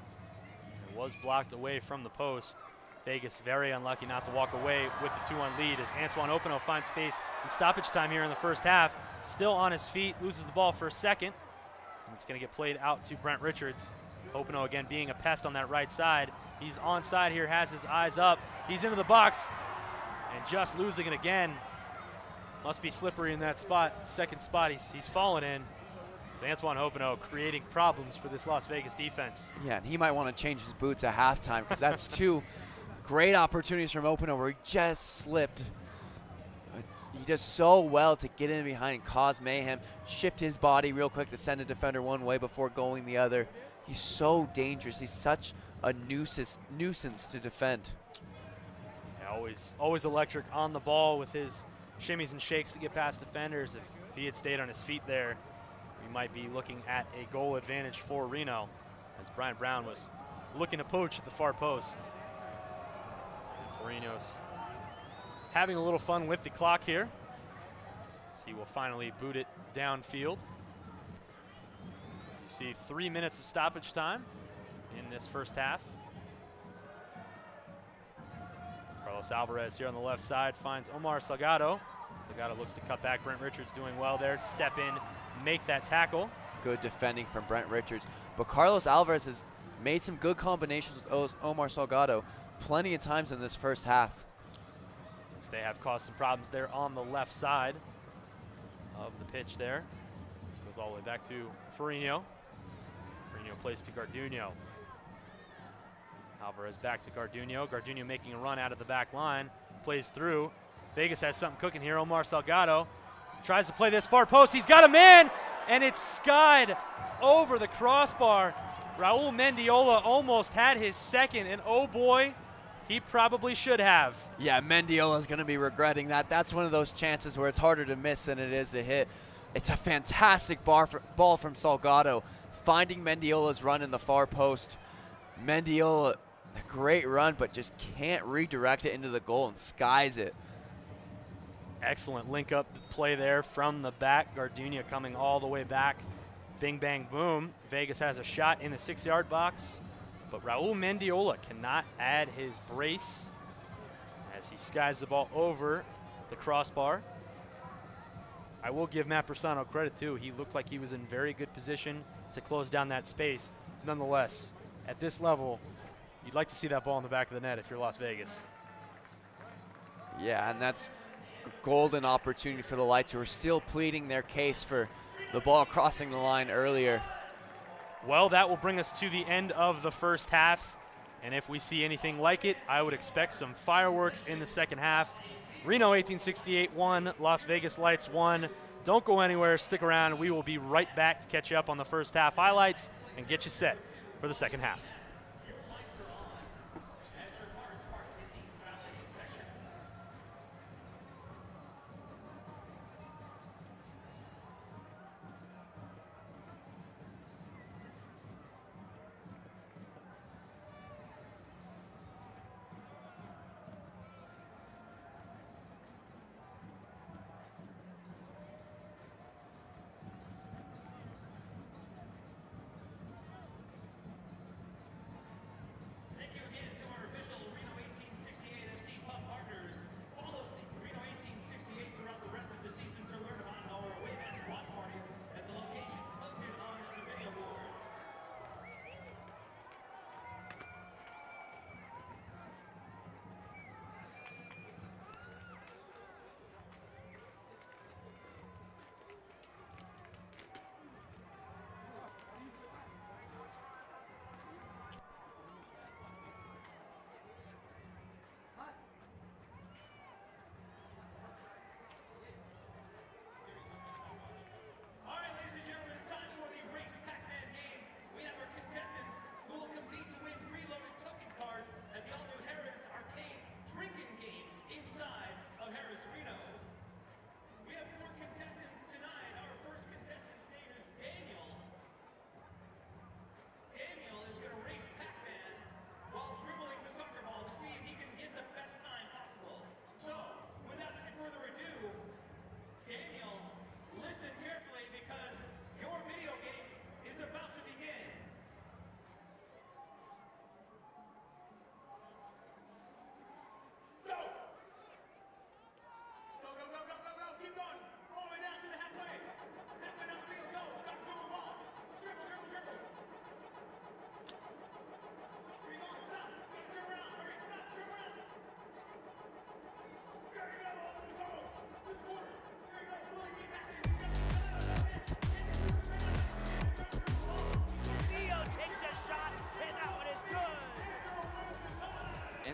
It was blocked away from the post. Vegas very unlucky not to walk away with the 2-1 lead as Antoine Openo finds space in stoppage time here in the first half. Still on his feet, loses the ball for a second. And it's going to get played out to Brent Richards. Openo again being a pest on that right side. He's onside here, has his eyes up. He's into the box and just losing it again. Must be slippery in that spot. Second spot he's fallen in. Antoine Openo creating problems for this Las Vegas defense. Yeah, and he might want to change his boots at halftime because that's two great opportunities from Openo where he just slipped. He does so well to get in behind and cause mayhem, shift his body real quick to send a defender one way before going the other. He's so dangerous. He's such a nuisance to defend. Yeah, always electric on the ball with his shimmies and shakes to get past defenders. If he had stayed on his feet there, we might be looking at a goal advantage for Reno, as Brian Brown was looking to poach at the far post. And Reno's having a little fun with the clock here, as he will finally boot it downfield. You see 3 minutes of stoppage time in this first half. Carlos Alvarez here on the left side finds Omar Salgado. Salgado looks to cut back. Brent Richards doing well there. Step in, make that tackle. Good defending from Brent Richards. But Carlos Alvarez has made some good combinations with Omar Salgado plenty of times in this first half. So they have caused some problems there on the left side of the pitch there. Goes all the way back to Farino. Farino plays to Garduño. Alvarez back to Garduño. Garduño making a run out of the back line. Plays through. Vegas has something cooking here. Omar Salgado tries to play this far post. He's got a man, and it's skied over the crossbar. Raul Mendiola almost had his second, and oh boy, He probably should have. Yeah, Mendiola's going to be regretting that. That's one of those chances where it's harder to miss than it is to hit. It's a fantastic ball from Salgado, finding Mendiola's run in the far post. Mendiola, a great run, but just can't redirect it into the goal and skies it. Excellent link-up play there from the back. Gardunia coming all the way back. Bing, bang, boom. Vegas has a shot in the 6-yard box, but Raul Mendiola cannot add his brace as he skies the ball over the crossbar. I will give Matt Persano credit, too. He looked like he was in very good position to close down that space. Nonetheless, at this level, you'd like to see that ball in the back of the net if you're Las Vegas. Yeah, and that's a golden opportunity for the Lights, who are still pleading their case for the ball crossing the line earlier. Well, that will bring us to the end of the first half. And if we see anything like it, I would expect some fireworks in the second half. Reno 1868 won, Las Vegas Lights won. Don't go anywhere, stick around. We will be right back to catch you up on the first half highlights and get you set for the second half.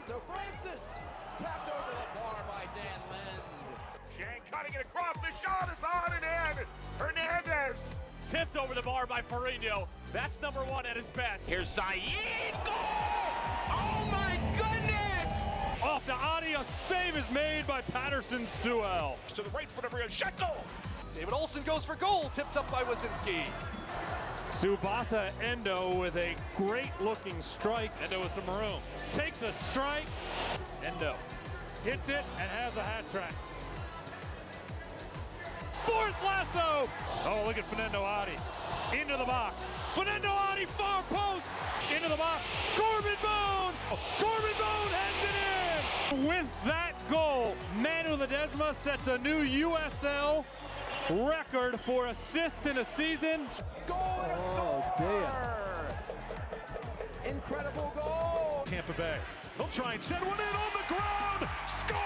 So Francis tapped over the bar by Dan Lind. Shane cutting it across, the shot is on and in. Hernandez. Tipped over the bar by Perino. That's number one at his best. Here's Saeed, goal! Oh my goodness! Off to Adi, a save is made by Patterson Sewell. To the right foot of Rio, shot goal! David Olson goes for goal, tipped up by Wazinski. Tsubasa Endo with a great-looking strike. Endo with some room. Takes a strike. Endo hits it and has a hat trick. Fourth lasso. Oh, look at Fernando Adi. Into the box. Fernando Adi, far post. Into the box. Corbin Bone. Corbin Bone has it in. With that goal, Manu Ledesma sets a new USL record for assists in a season. Goal and a score! Incredible goal! Tampa Bay. He'll try and send one in on the ground. Score!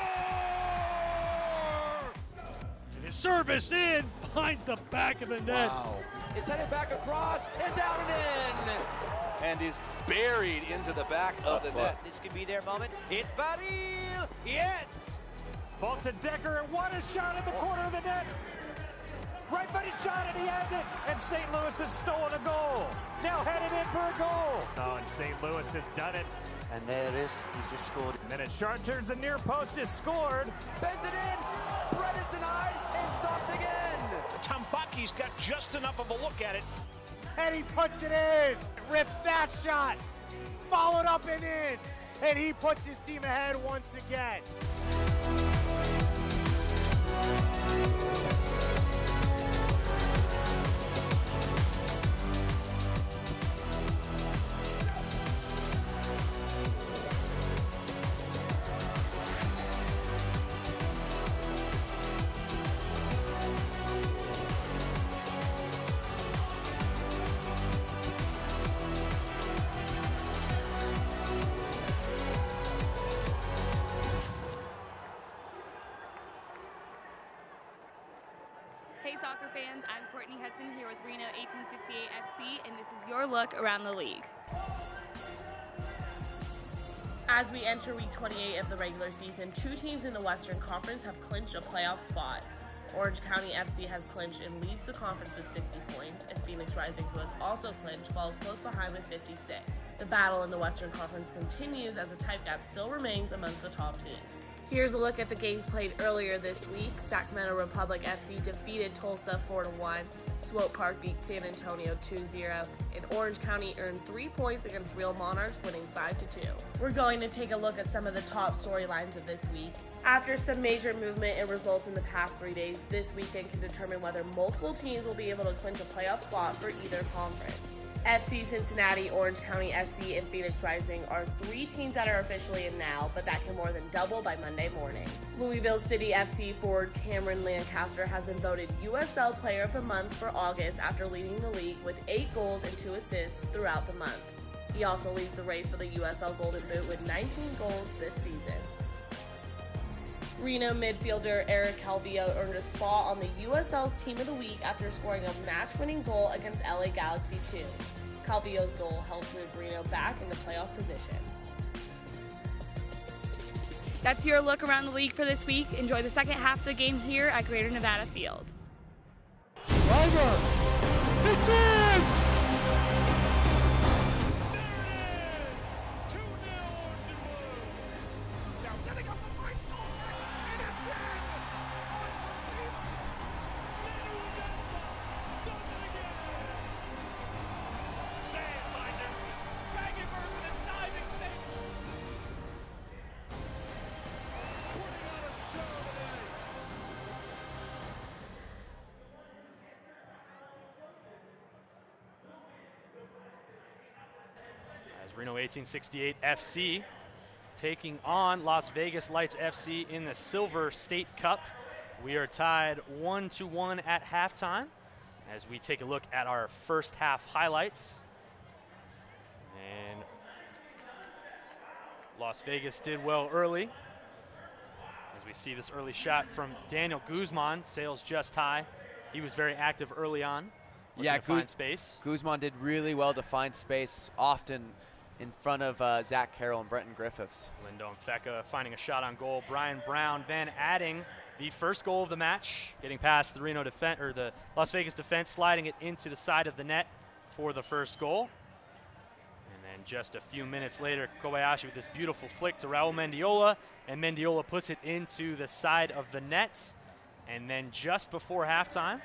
His service in, finds the back of the net. Wow. It's headed back across and down and in. And is buried into the back of the net. This could be their moment. It's Baril! Yes! Ball to Decker, and what a shot in the corner of the net! Right footed shot, and he has it! And St. Louis has stolen a goal. Now headed in for a goal. Oh, and St. Louis has done it And there it is. He's just scored. And then a sharp turns the near post is scored. Bends it in. Brett is denied and stopped again. Tambaki's got just enough of a look at it. And he puts it in. Rips that shot. Followed up and in. And he puts his team ahead once again. Hey soccer fans, I'm Courtney Hudson here with Reno 1868 FC, and this is your look around the league. As we enter week 28 of the regular season, two teams in the Western Conference have clinched a playoff spot. Orange County FC has clinched and leads the conference with 60 points, and Phoenix Rising, who has also clinched, falls close behind with 56. The battle in the Western Conference continues as a tight gap still remains amongst the top teams. Here's a look at the games played earlier this week. Sacramento Republic FC defeated Tulsa 4-1. Swope Park beat San Antonio 2-0. And Orange County earned 3 points against Real Monarchs, winning 5-2. We're going to take a look at some of the top storylines of this week. After some major movement and results in the past 3 days, this weekend can determine whether multiple teams will be able to clinch a playoff spot for either conference. FC Cincinnati, Orange County SC, and Phoenix Rising are 3 teams that are officially in now, but that can more than double by Monday morning. Louisville City FC forward Cameron Lancaster has been voted USL Player of the Month for August after leading the league with 8 goals and 2 assists throughout the month. He also leads the race for the USL Golden Boot with 19 goals this season. Reno midfielder Eric Calvillo earned a spot on the USL's Team of the Week after scoring a match-winning goal against LA Galaxy 2. Calvillo's goal helped move Reno back into playoff position. That's your look around the league for this week. Enjoy the second half of the game here at Greater Nevada Field. Driver. It's in! Reno 1868 FC taking on Las Vegas Lights FC in the Silver State Cup. We are tied 1-1 at halftime as we take a look at our first half highlights. And Las Vegas did well early. As we see this early shot from Daniel Guzman, sails just high. He was very active early on. Yeah, to find space. Guzman did really well to find space, often in front of Zach Carroll and Brenton Griffiths. Lindon Fecka finding a shot on goal. Brian Brown then adding the first goal of the match, getting past the Reno defense or the Las Vegas defense, sliding it into the side of the net for the first goal. And then just a few minutes later, Kobayashi with this beautiful flick to Raul Mendiola, and Mendiola puts it into the side of the net. And then just before halftime,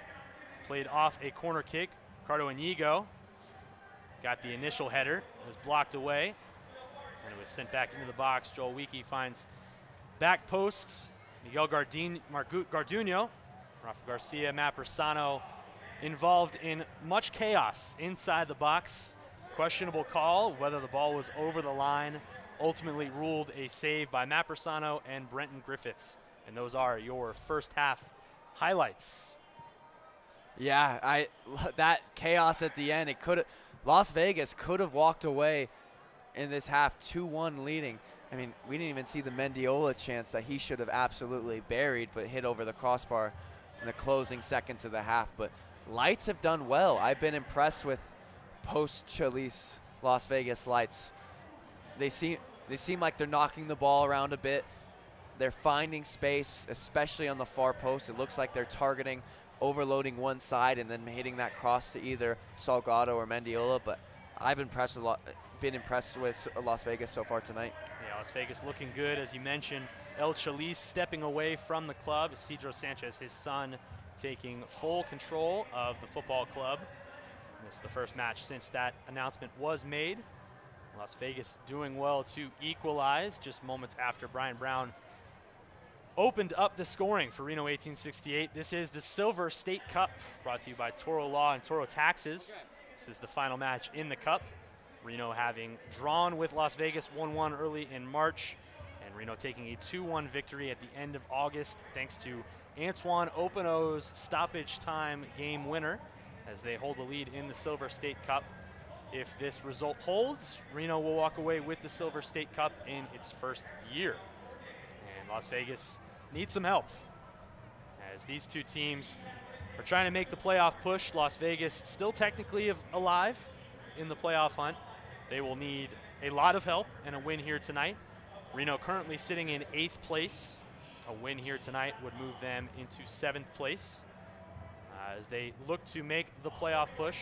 played off a corner kick. Ricardo Inigo got the initial header. It was blocked away, and it was sent back into the box. Joel Weekey finds back posts. Miguel Garduño, Rafa Garcia, Matt Bersano involved in much chaos inside the box. Questionable call, whether the ball was over the line, ultimately ruled a save by Matt Bersano and Brenton Griffiths. And those are your first half highlights. Yeah, that chaos at the end, Las Vegas could have walked away in this half 2-1 leading. I mean, we didn't even see the Mendiola chance that he should have absolutely buried, but hit over the crossbar in the closing seconds of the half. But Lights have done well. I've been impressed with post-Chalice Las Vegas Lights. They seem like they're knocking the ball around a bit. They're finding space, especially on the far post. It looks like they're targeting, overloading one side and then hitting that cross to either Salgado or Mendiola. But I've been impressed with been impressed with Las Vegas so far tonight. Yeah, Las Vegas looking good, as you mentioned. El Chalice stepping away from the club. Isidro Sanchez, his son, taking full control of the football club. It's the first match since that announcement was made. Las Vegas doing well to equalize just moments after Brian Brown opened up the scoring for Reno 1868. This is the Silver State Cup, brought to you by Toro Law and Toro Taxes. This is the final match in the Cup. Reno having drawn with Las Vegas 1-1 early in March, and Reno taking a 2-1 victory at the end of August thanks to Antoine Openo's stoppage time game winner as they hold the lead in the Silver State Cup. If this result holds, Reno will walk away with the Silver State Cup in its first year. And Las Vegas needs some help as these two teams are trying to make the playoff push. Las Vegas still technically alive in the playoff hunt. They will need a lot of help and a win here tonight. Reno currently sitting in 8th place. A win here tonight would move them into 7th place as they look to make the playoff push.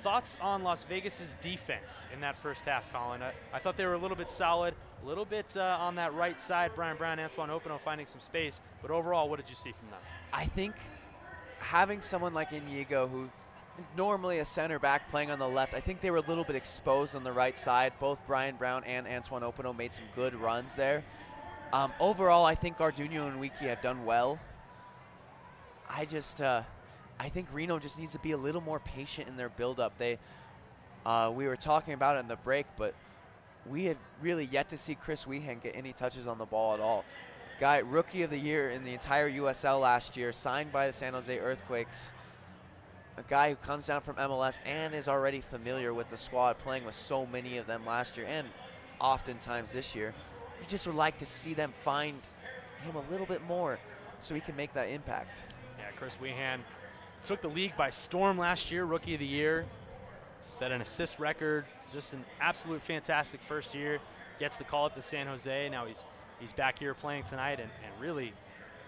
Thoughts on Las Vegas's defense in that first half, Colin? I thought they were a little bit solid, a little bit on that right side. Brian Brown, Antoine Openo finding some space, but overall, what did you see from them? I think having someone like Inigo, who normally a center back playing on the left, I think they were a little bit exposed on the right side. Both Brian Brown and Antoine Openo made some good runs there. Overall, I think Garduño and Wiki have done well. I think Reno just needs to be a little more patient in their build-up. We were talking about it in the break, but we have really yet to see Chris Weehan get any touches on the ball at all. Guy, Rookie of the Year in the entire USL last year, signed by the San Jose Earthquakes. A guy who comes down from MLS and is already familiar with the squad, playing with so many of them last year and oftentimes this year. You just would like to see them find him a little bit more so he can make that impact. Yeah, Chris Weehan took the league by storm last year, Rookie of the Year, set an assist record, just an absolute fantastic first year, gets the call up to San Jose. Now he's back here playing tonight, and really,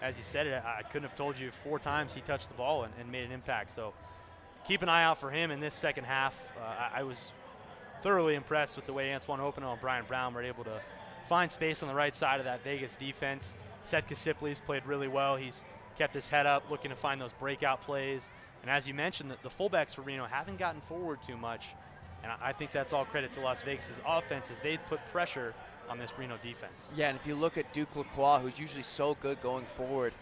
as you said it, I couldn't have told you 4 times he touched the ball and made an impact. So keep an eye out for him in this second half. I was thoroughly impressed with the way Antoine Openo and Brian Brown were able to find space on the right side of that Vegas defense. Seth Kasipli's played really well. He's kept his head up, looking to find those breakout plays. And as you mentioned, the fullbacks for Reno haven't gotten forward too much. And I think that's all credit to Las Vegas' offense as they put pressure on this Reno defense. Yeah, and if you look at Duke Lacroix, who's usually so good going forward,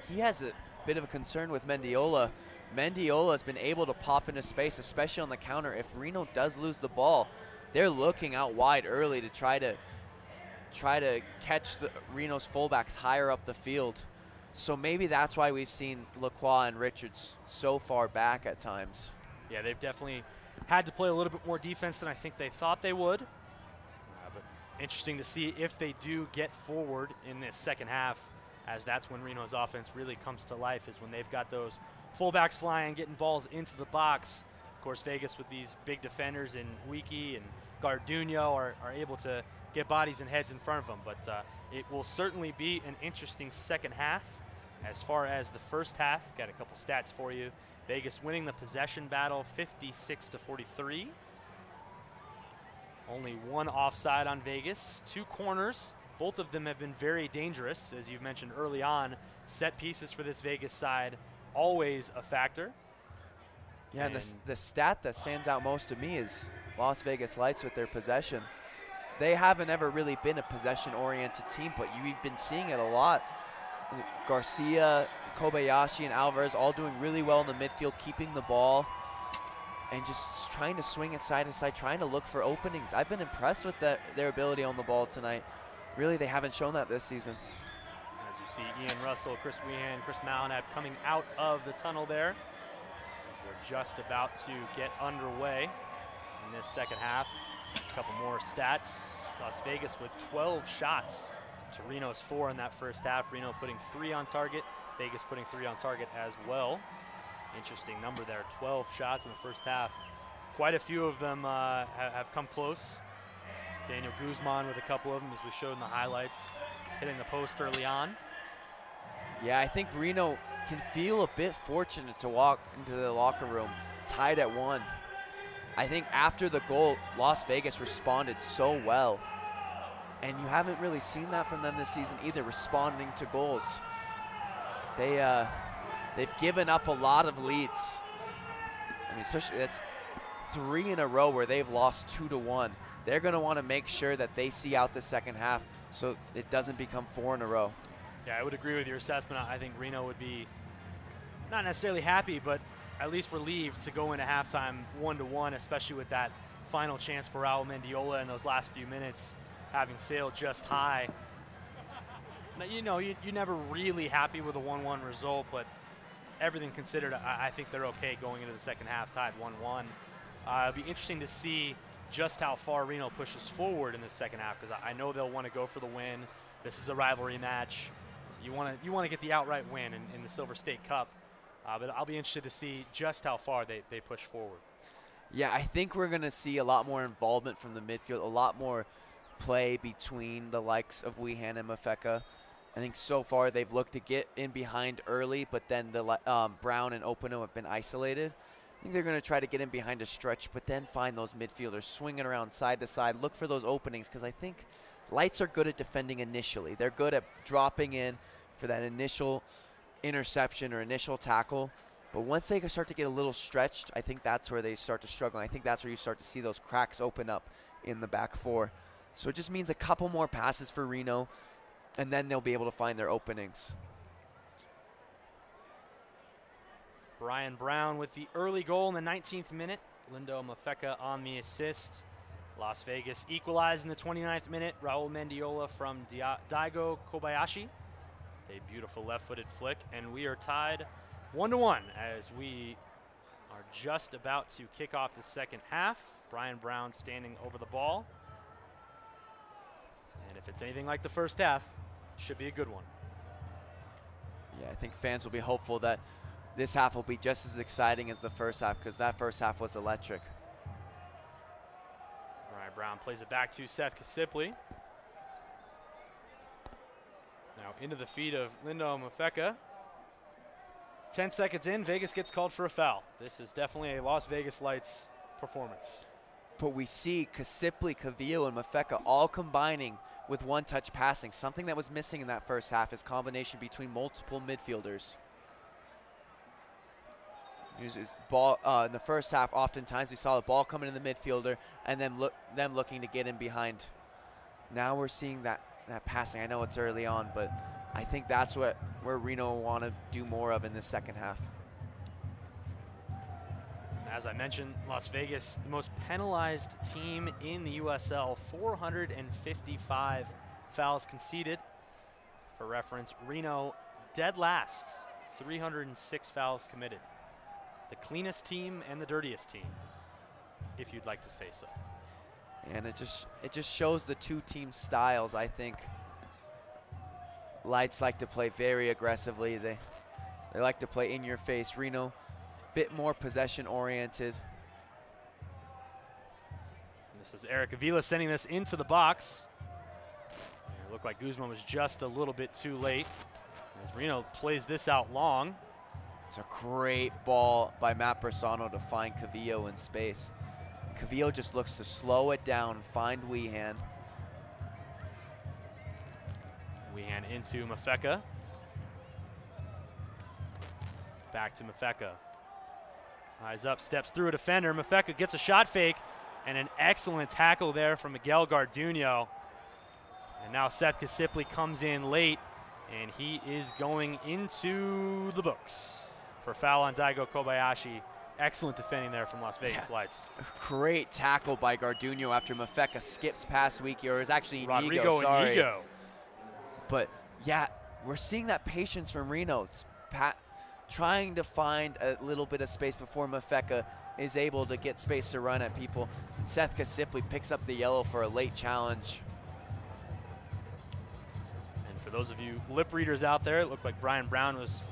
he has a bit of a concern with Mendiola. Mendiola has been able to pop into space, especially on the counter. If Reno does lose the ball, they're looking out wide early to try to catch Reno's fullbacks higher up the field. So maybe that's why we've seen Lacroix and Richards so far back at times. Yeah, they've definitely had to play a little bit more defense than I think they thought they would. But interesting to see if they do get forward in this second half, as that's when Reno's offense really comes to life, is when they've got those fullbacks flying, getting balls into the box. Of course, Vegas with these big defenders in Wiki and Garduño are able to get bodies and heads in front of them. But it will certainly be an interesting second half. As far as the first half, got a couple stats for you. Vegas winning the possession battle 56-43. Only 1 offside on Vegas, 2 corners. Both of them have been very dangerous, as you mentioned early on. Set pieces for this Vegas side, always a factor. Yeah, and the stat that stands out most to me is Las Vegas Lights with their possession. They haven't ever really been a possession-oriented team, but you've been seeing it a lot. Garcia, Kobayashi, and Alvarez all doing really well in the midfield, keeping the ball and just trying to swing it side to side, trying to look for openings. I've been impressed with their ability on the ball tonight. Really, they haven't shown that this season. As you see Ian Russell, Chris Weehan, Chris Malinab coming out of the tunnel there, as we're just about to get underway in this second half. A couple more stats. Las Vegas with 12 shots to Reno's 4 in that first half. Reno putting 3 on target, Vegas putting 3 on target as well. Interesting number there, 12 shots in the first half. Quite a few of them have come close. Daniel Guzman with a couple of them, as we showed in the highlights, hitting the post early on. Yeah, I think Reno can feel a bit fortunate to walk into the locker room tied at 1. I think after the goal, Las Vegas responded so well. And you haven't really seen that from them this season either, responding to goals. They've given up a lot of leads. I mean, especially that's 3 in a row where they've lost 2-1. They're going to want to make sure that they see out the second half so it doesn't become 4 in a row. Yeah, I would agree with your assessment. I think Reno would be not necessarily happy, but at least relieved to go into halftime 1-1, especially with that final chance for Raul Mendiola in those last few minutes, having sailed just high. Now, you know, you're never really happy with a 1-1 result, but everything considered, I think they're okay going into the second half, tied 1-1. It'll be interesting to see just how far Reno pushes forward in the second half, because I know they'll want to go for the win. This is a rivalry match. You want to get the outright win in the Silver State Cup. But I'll be interested to see just how far they push forward. Yeah, I think we're going to see a lot more involvement from the midfield, a lot more play between the likes of Weehan and Mafeka. I think so far they've looked to get in behind early, but then the Brown and Openo have been isolated. I think they're going to try to get in behind a stretch, but then find those midfielders swinging around side to side, look for those openings, because I think Lights are good at defending initially. They're good at dropping in for that initial interception or initial tackle. But once they start to get a little stretched, I think that's where they start to struggle. I think that's where you start to see those cracks open up in the back four. So it just means a couple more passes for Reno, and then they'll be able to find their openings. Brian Brown with the early goal in the 19th minute. Lindo Mafeka on the assist. Las Vegas equalized in the 29th minute. Raul Mendiola from Daigo Kobayashi. A beautiful left-footed flick, and we are tied 1-1 as we are just about to kick off the second half. Brian Brown standing over the ball. And if it's anything like the first half, it should be a good one. Yeah, I think fans will be hopeful that this half will be just as exciting as the first half, because that first half was electric. Brian Brown plays it back to Seth Kasipli. Now into the feet of Lindo Mafeka. 10 seconds in, Vegas gets called for a foul. This is definitely a Las Vegas Lights performance. But we see Kasipli, Cavillo, and Mafeka all combining with one-touch passing. Something that was missing in that first half is combination between multiple midfielders. Uses the ball in the first half. Oftentimes we saw the ball coming in the midfielder and then them looking to get in behind. Now we're seeing that passing. I know it's early on, but I think that's where Reno will want to do more of in this second half. As I mentioned, Las Vegas, the most penalized team in the USL, 455 fouls conceded. For reference, Reno dead last, 306 fouls committed. The cleanest team and the dirtiest team, if you'd like to say so. And it just shows the two team styles. I think Lights like to play very aggressively. They like to play in your face. Reno, bit more possession oriented. This is Eric Avila sending this into the box. It looked like Guzman was just a little bit too late as Reno plays this out long. It's a great ball by Matt Bersano to find Cavillo in space. Cavillo just looks to slow it down, find Weehan. Weehan into Mafeka. Back to Mafeka. Eyes up, steps through a defender. Mafeka gets a shot fake, and an excellent tackle there from Miguel Garduno. And now Seth Kasipli comes in late, and he is going into the books for foul on Daigo Kobayashi. Excellent defending there from Las Vegas Lights. Great tackle by Garduno after Mafeka skips past Wiki, or is actually Rodrigo Inigo. But yeah, we're seeing that patience from Reno's. Trying to find a little bit of space before Mafeka is able to get space to run at people. Seth Kasipli picks up the yellow for a late challenge. And for those of you lip readers out there, it looked like Brian Brown was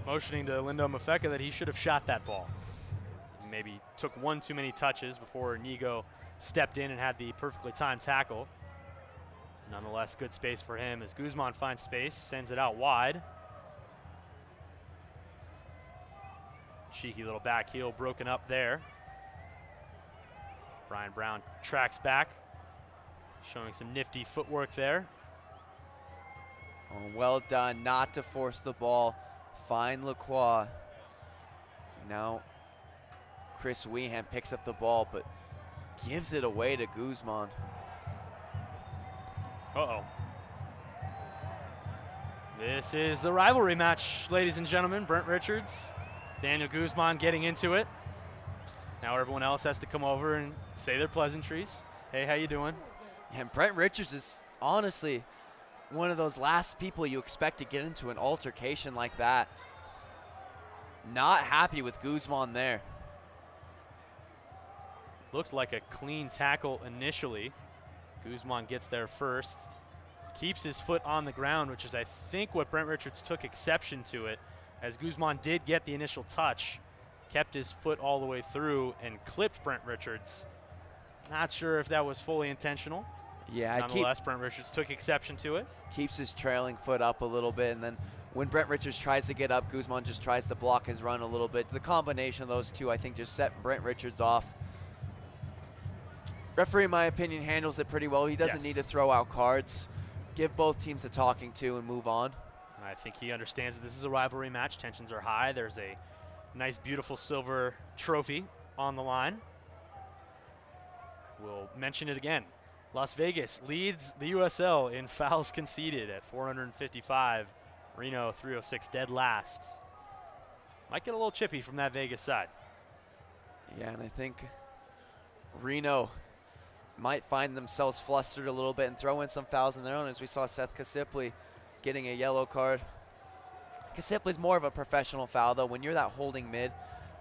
motioning to Lindo Mafeka that he should have shot that ball. He maybe took one too many touches before Inigo stepped in and had the perfectly timed tackle. Nonetheless, good space for him as Guzman finds space, sends it out wide. Cheeky little back heel broken up there. Brian Brown tracks back, showing some nifty footwork there. Oh, well done, not to force the ball. Find Lacroix. Now, Chris Weehan picks up the ball, but gives it away to Guzman. Uh-oh. This is the rivalry match, ladies and gentlemen. Brent Richards, Daniel Guzman getting into it. Now everyone else has to come over and say their pleasantries. Hey, how you doing? And Brent Richards is honestly one of those last people you expect to get into an altercation like that. Not happy with Guzman there. Looked like a clean tackle initially. Guzman gets there first. Keeps his foot on the ground, which is, I think, what Brent Richards took exception to it, as Guzman did get the initial touch, kept his foot all the way through and clipped Brent Richards. Not sure if that was fully intentional. Yeah, nonetheless, Brent Richards took exception to it. Keeps his trailing foot up a little bit, and then when Brent Richards tries to get up, Guzman just tries to block his run a little bit. The combination of those two, I think, just set Brent Richards off. Referee, in my opinion, handles it pretty well. He doesn't need to throw out cards. Give both teams a talking to and move on. I think he understands that this is a rivalry match. Tensions are high. There's a nice, beautiful silver trophy on the line. We'll mention it again. Las Vegas leads the USL in fouls conceded at 455. Reno 306 dead last. Might get a little chippy from that Vegas side. Yeah, and I think Reno might find themselves flustered a little bit and throw in some fouls in their own, as we saw Seth Kasipli getting a yellow card. Kasipli's more of a professional foul, though. When you're that holding mid,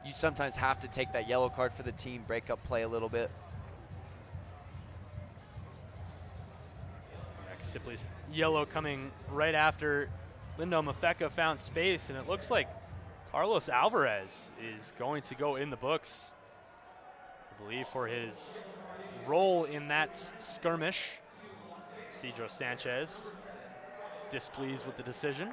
you sometimes have to take that yellow card for the team, break up play a little bit. Kasipli's yellow coming right after Lindo Mafeka found space, and it looks like Carlos Alvarez is going to go in the books, I believe, for his role in that skirmish. Cedro Sanchez displeased with the decision.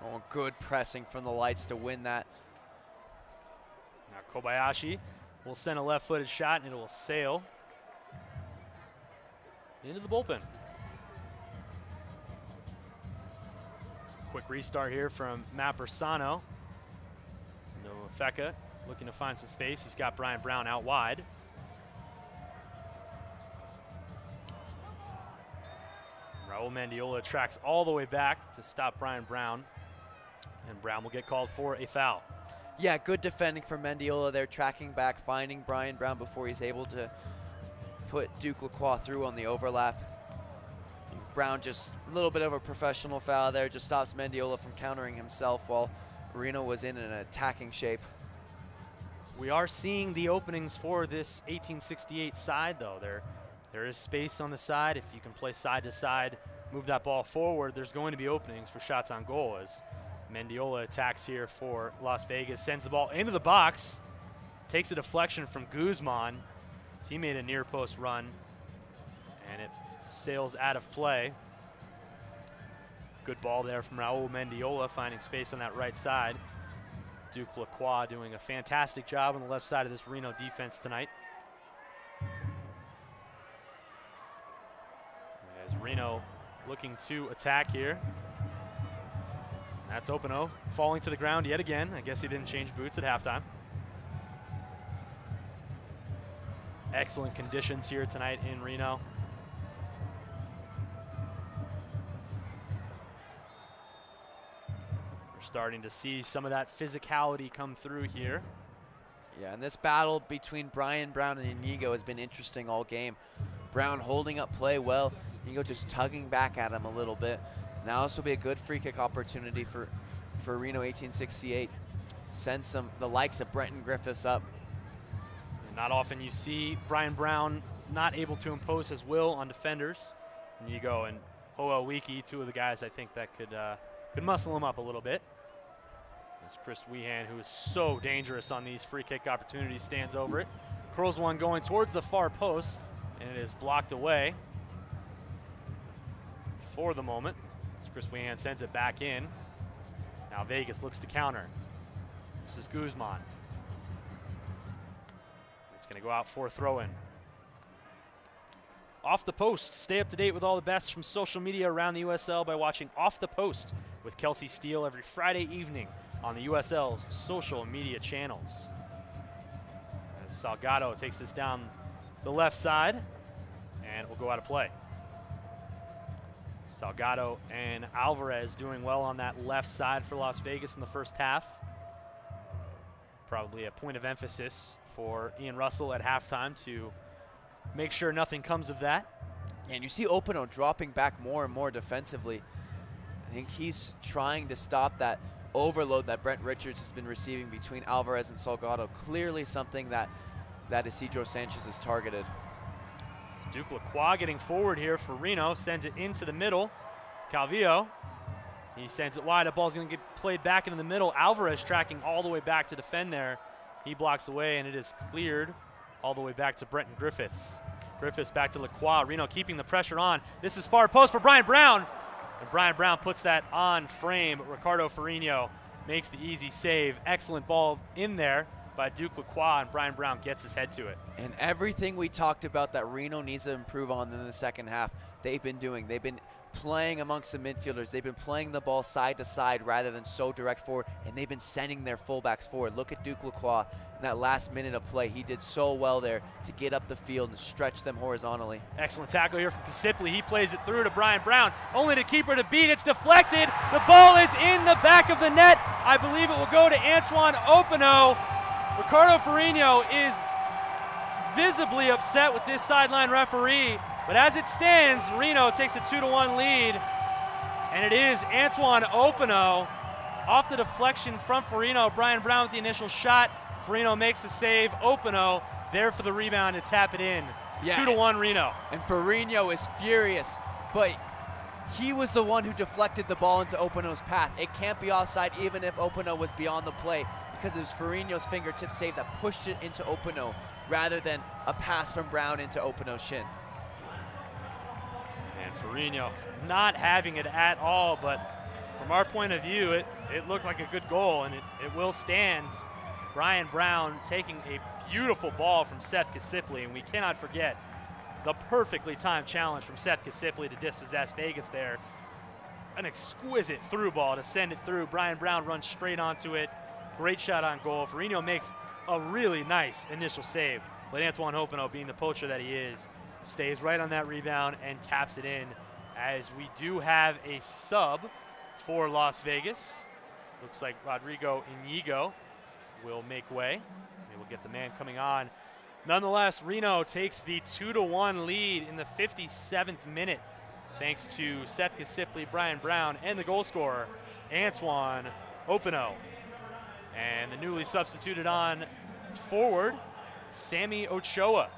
Oh, good pressing from the Lights to win that. Now Kobayashi will send a left-footed shot, and it will sail into the bullpen. Quick restart here from Matt Bersano. No Feka looking to find some space. He's got Brian Brown out wide. Raul Mendiola tracks all the way back to stop Brian Brown, and Brown will get called for a foul. Yeah, good defending from Mendiola there, tracking back, finding Brian Brown before he's able to put Duke Lacroix through on the overlap. Brown just a little bit of a professional foul there, just stops Mendiola from countering himself while Reno was in an attacking shape. We are seeing the openings for this 1868 side, though. There is space on the side. If you can play side to side, move that ball forward, there's going to be openings for shots on goal, as Mendiola attacks here for Las Vegas, sends the ball into the box, takes a deflection from Guzman. He made a near post run, and it sails out of play. Good ball there from Raul Mendiola, finding space on that right side. Duke Lacroix doing a fantastic job on the left side of this Reno defense tonight. As Reno looking to attack here. That's Openo falling to the ground yet again. I guess he didn't change boots at halftime. Excellent conditions here tonight in Reno. We're starting to see some of that physicality come through here. Yeah, and this battle between Brian Brown and Inigo has been interesting all game. Brown holding up play well, Inigo just tugging back at him a little bit. Now this will be a good free kick opportunity for Reno 1868. Send the likes of Brenton Griffiths up. And not often you see Brian Brown not able to impose his will on defenders. Inigo and Hoel Wiki, two of the guys I think that could muscle him up a little bit. As Chris Wehan, who is so dangerous on these free kick opportunities, stands over it. Curls one going towards the far post, and it is blocked away for the moment. As Chris Wehan sends it back in. Now Vegas looks to counter. This is Guzman. It's going to go out for a throw-in. Off the Post. Stay up to date with all the best from social media around the USL by watching Off the Post with Kelsey Steele every Friday evening on the USL's social media channels. As Salgado takes this down the left side and will go out of play. Salgado and Alvarez doing well on that left side for Las Vegas in the first half. Probably a point of emphasis for Ian Russell at halftime to make sure nothing comes of that. And you see Openo dropping back more and more defensively. I think he's trying to stop that overload that Brent Richards has been receiving between Alvarez and Salgado. Clearly something that Isidro Sanchez has targeted. Duke Lacroix getting forward here for Reno, sends it into the middle. Calvillo, he sends it wide. The ball's going to get played back into the middle. Alvarez tracking all the way back to defend there. He blocks away, and it is cleared all the way back to Brenton Griffiths. Griffiths back to Lacroix. Reno keeping the pressure on. This is far post for Brian Brown. And Brian Brown puts that on frame. Ricardo Ferrigno makes the easy save. Excellent ball in there by Duke Lacroix, and Brian Brown gets his head to it. And everything we talked about that Reno needs to improve on in the second half, they've been doing. They've been playing amongst the midfielders. They've been playing the ball side to side rather than so direct forward, and they've been sending their fullbacks forward. Look at Duke Lacroix in that last minute of play. He did so well there to get up the field and stretch them horizontally. Excellent tackle here from Kasipley. He plays it through to Brian Brown, only to keeper to beat. It's deflected. The ball is in the back of the net. I believe it will go to Antoine Openo. Ricardo Ferrigno is visibly upset with this sideline referee, but as it stands, Reno takes a 2-1 lead, and it is Antoine Openo off the deflection from Ferrigno. Brian Brown with the initial shot. Ferrigno makes the save. Openo there for the rebound to tap it in. 2-1 Reno. And Ferrigno is furious, but he was the one who deflected the ball into Openo's path. It can't be offside even if Openo was beyond the play, because it was Ferrigno's fingertip save that pushed it into Openo rather than a pass from Brown into Openo's shin. And Ferrigno not having it at all, but from our point of view, it looked like a good goal, and it will stand. Brian Brown taking a beautiful ball from Seth Kasipley, and we cannot forget the perfectly timed challenge from Seth Kasipley to dispossess Vegas there. An exquisite through ball to send it through. Brian Brown runs straight onto it. Great shot on goal. Ferrigno makes a really nice initial save, but Antoine Openo, being the poacher that he is, stays right on that rebound and taps it in, as we do have a sub for Las Vegas. Looks like Rodrigo Inigo will make way. They will get the man coming on. Nonetheless, Reno takes the 2-1 lead in the 57th minute, thanks to Seth Kasipley, Brian Brown, and the goal scorer, Antoine Openo. And the newly substituted on forward, Sammy Ochoa.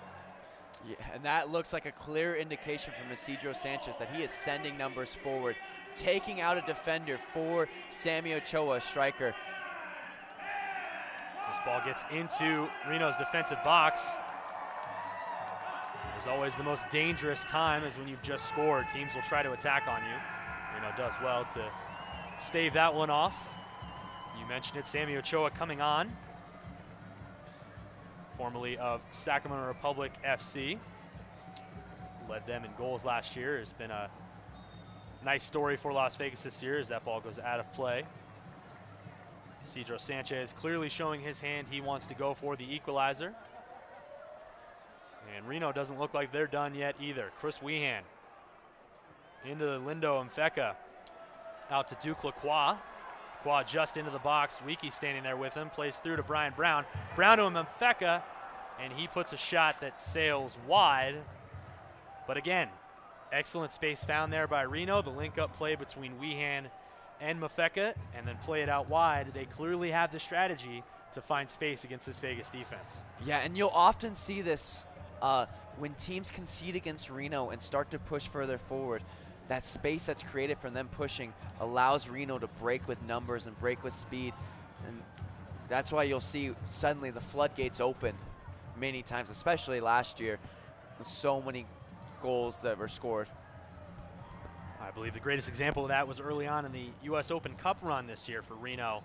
Yeah, and that looks like a clear indication from Isidro Sanchez that he is sending numbers forward, taking out a defender for Sammy Ochoa, striker. This ball gets into Reno's defensive box. As always, the most dangerous time is when you've just scored. Teams will try to attack on you. Reno does well to stave that one off. You mentioned it, Sammy Ochoa coming on, formerly of Sacramento Republic FC. Led them in goals last year. It's been a nice story for Las Vegas this year as that ball goes out of play. Isidro Sanchez clearly showing his hand. He wants to go for the equalizer. And Reno doesn't look like they're done yet either. Chris Wehan into Lindo Mfeka. Out to Duke Lacroix. Lacroix just into the box. Wiki standing there with him. Plays through to Brian Brown. Brown to Mfeka, and he puts a shot that sails wide. But again, excellent space found there by Reno. The link-up play between Wehan and Mfeka, and then play it out wide. They clearly have the strategy to find space against this Vegas defense. Yeah, and you'll often see this when teams concede against Reno and start to push further forward. That space that's created from them pushing allows Reno to break with numbers and break with speed. And that's why you'll see suddenly the floodgates open many times, especially last year, with so many goals that were scored. I believe the greatest example of that was early on in the U.S. Open Cup run this year for Reno,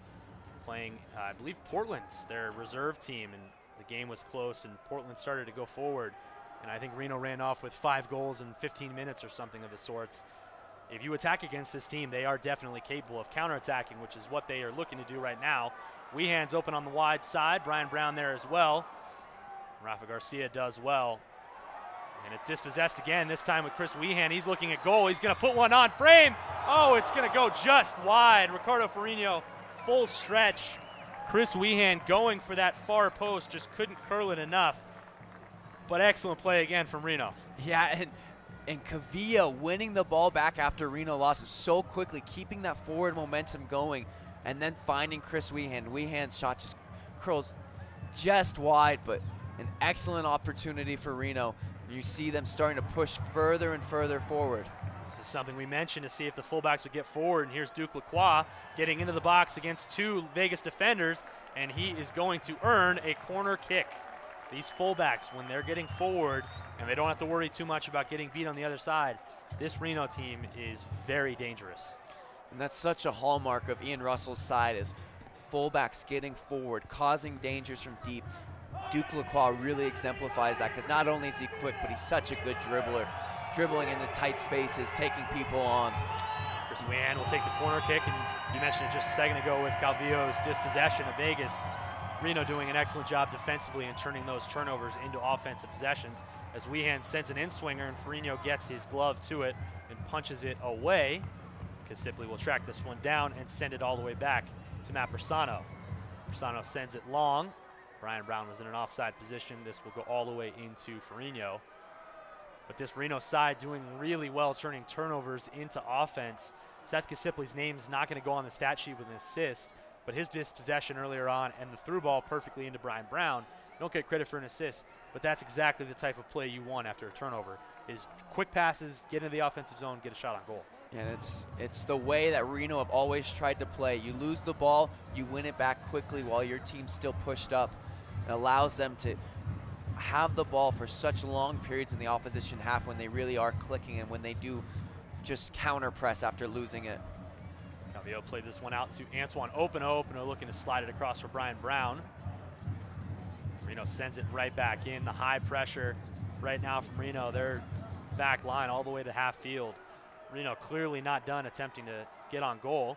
playing, I believe, Portland's their reserve team, and the game was close, and Portland started to go forward, and I think Reno ran off with 5 goals in 15 minutes or something of the sorts. If you attack against this team, they are definitely capable of counterattacking, which is what they are looking to do right now. Weehan's open on the wide side. Brian Brown there as well. Rafa Garcia does well. And it dispossessed again, this time with Chris Weehan. He's looking at goal. He's going to put one on frame. Oh, it's going to go just wide. Ricardo Ferrigno, full stretch. Chris Weehan going for that far post, just couldn't curl it enough. But excellent play again from Reno. Yeah, and Cavilla winning the ball back after Reno lost it so quickly, keeping that forward momentum going, and then finding Chris Weehan. Weehan's shot just curls just wide, but an excellent opportunity for Reno. You see them starting to push further and further forward. This is something we mentioned to see if the fullbacks would get forward, and here's Duke Lacroix getting into the box against 2 Vegas defenders, and he is going to earn a corner kick. These fullbacks, when they're getting forward and they don't have to worry too much about getting beat on the other side, this Reno team is very dangerous. And that's such a hallmark of Ian Russell's side, is fullbacks getting forward, causing dangers from deep. Duke Lacroix really exemplifies that, because not only is he quick, but he's such a good dribbler, dribbling in the tight spaces, taking people on. Chris Weehan will take the corner kick, and you mentioned it just a second ago with Calvillo's dispossession of Vegas. Reno doing an excellent job defensively and turning those turnovers into offensive possessions, as Weehan sends an in-swinger and Ferrigno gets his glove to it and punches it away. Kasipley will track this one down and send it all the way back to Matt Bersano. Bersano sends it long. Brian Brown was in an offside position. This will go all the way into Ferrigno. But this Reno side doing really well turning turnovers into offense. Seth Kasipley's name's not going to go on the stat sheet with an assist, but his dispossession earlier on and the through ball perfectly into Brian Brown, don't get credit for an assist, but that's exactly the type of play you want after a turnover, is quick passes, get into the offensive zone, get a shot on goal. Yeah, and it's the way that Reno have always tried to play. You lose the ball, you win it back quickly while your team's still pushed up. It allows them to have the ball for such long periods in the opposition half when they really are clicking and when they do just counter press after losing it. Calvillo played this one out to Antoine Openo. Openo looking to slide it across for Brian Brown. Reno sends it right back in. The high pressure right now from Reno. Their back line all the way to half field. Reno clearly not done attempting to get on goal.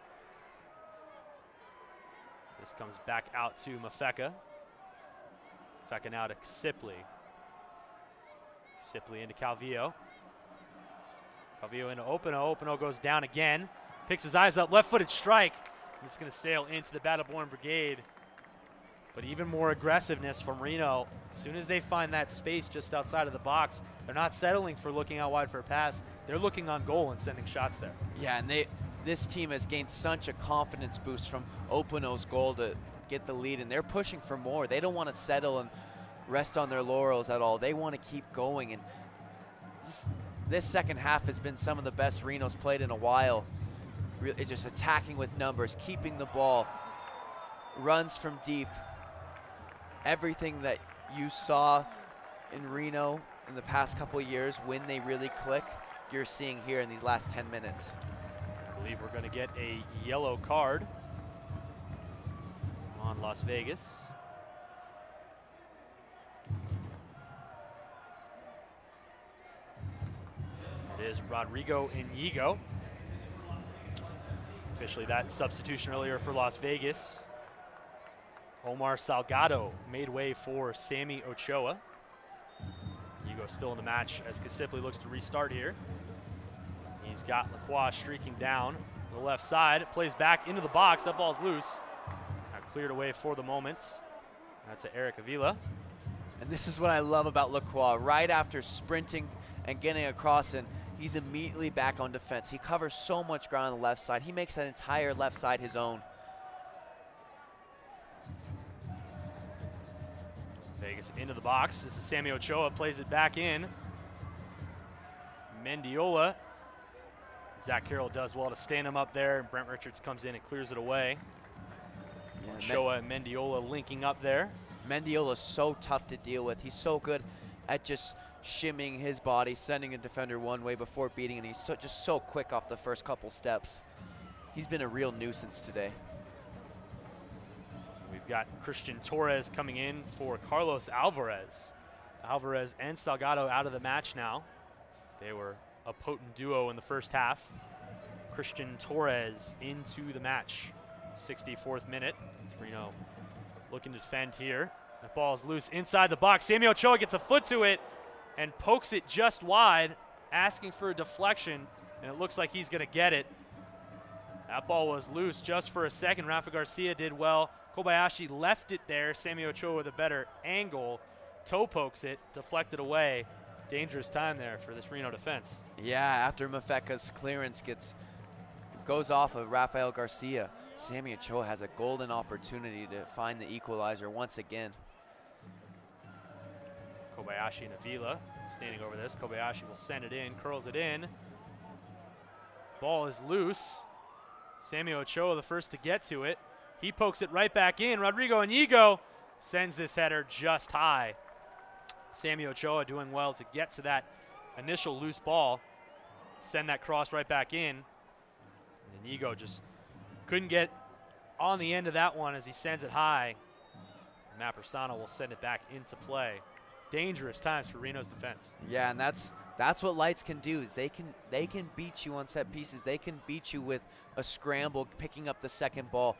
This comes back out to Mafeka. Mafeka now to Kasipley. Kasipley into Calvillo. Calvillo into Openo. Openo goes down again. Picks his eyes up, left-footed strike. It's going to sail into the Battleborn Brigade. But even more aggressiveness from Reno. As soon as they find that space just outside of the box, they're not settling for looking out wide for a pass. They're looking on goal and sending shots there. Yeah, and this team has gained such a confidence boost from Openo's goal to get the lead, and they're pushing for more. They don't want to settle and rest on their laurels at all. They want to keep going, and this second half has been some of the best Reno's played in a while. Really just attacking with numbers, keeping the ball, runs from deep. Everything that you saw in Reno in the past couple of years when they really click, you're seeing here in these last 10 minutes. I believe we're going to get a yellow card on Las Vegas. It is Rodrigo Inigo. Officially that substitution earlier for Las Vegas. Omar Salgado made way for Sammy Ochoa. Inigo still in the match as Kasipley looks to restart here. He's got Lacroix streaking down the left side. It plays back into the box. That ball's loose. Cleared away for the moment. That's to Eric Avila. And this is what I love about Lacroix. Right after sprinting and getting across, and he's immediately back on defense. He covers so much ground on the left side. He makes that entire left side his own. Vegas into the box. This is Sammy Ochoa, plays it back in. Mendiola. Zach Carroll does well to stand him up there. Brent Richards comes in and clears it away. Yeah, Ochoa and Mendiola linking up there. Mendiola's so tough to deal with. He's so good at just shimming his body, sending a defender one way before beating, and he's just so quick off the first couple steps. He's been a real nuisance today. We've got Christian Torres coming in for Carlos Alvarez. Alvarez and Salgado out of the match now. They were a potent duo in the first half. Christian Torres into the match. 64th minute. Reno looking to defend here. That ball is loose inside the box. Samuel Ochoa gets a foot to it and pokes it just wide, asking for a deflection, and it looks like he's going to get it. That ball was loose just for a second. Rafa Garcia did well. Kobayashi left it there. Samuel Ochoa with a better angle. Toe pokes it, deflected away. Dangerous time there for this Reno defense. Yeah, after Mafeka's clearance goes off of Rafael Garcia, Sammy Ochoa has a golden opportunity to find the equalizer once again. Kobayashi and Avila standing over this. Kobayashi will send it in, curls it in. Ball is loose. Sammy Ochoa the first to get to it. He pokes it right back in. Rodrigo Inigo sends this header just high. Sammy Ochoa doing well to get to that initial loose ball, send that cross right back in. And Inigo just couldn't get on the end of that one as he sends it high. Matt Bersano will send it back into play. Dangerous times for Reno's defense. Yeah, and that's what Lights can do. Is they can beat you on set pieces. They can beat you with a scramble, picking up the second ball.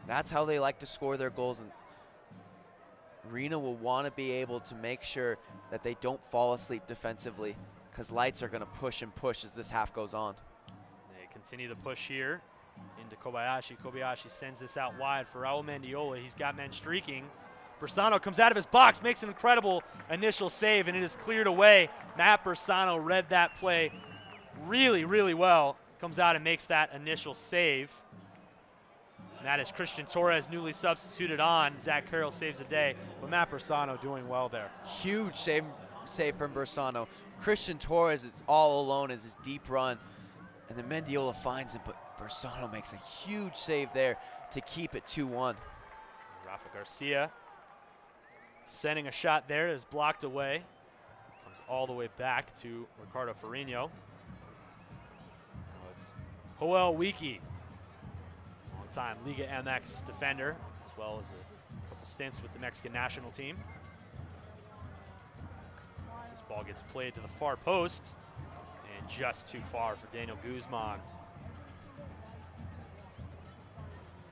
That's how they like to score their goals. And Reno will want to be able to make sure that they don't fall asleep defensively, because Lights are going to push and push as this half goes on. They continue to push here into Kobayashi. Kobayashi sends this out wide for Raul Mendiola. He's got men streaking. Bersano comes out of his box, makes an incredible initial save, and it is cleared away. Matt Bersano read that play really, really well. Comes out and makes that initial save. And that is Christian Torres, newly substituted on. Zach Carroll saves the day, but Matt Bersano doing well there. Huge save from Bersano. Christian Torres is all alone as his deep run, and then Mendiola finds it, but Bersano makes a huge save there to keep it 2-1. Rafa Garcia sending a shot there is blocked away. Comes all the way back to Ricardo Ferrino. It's Joel Wiki, longtime Liga MX defender, as well as a couple stints with the Mexican national team. This ball gets played to the far post, and just too far for Daniel Guzman.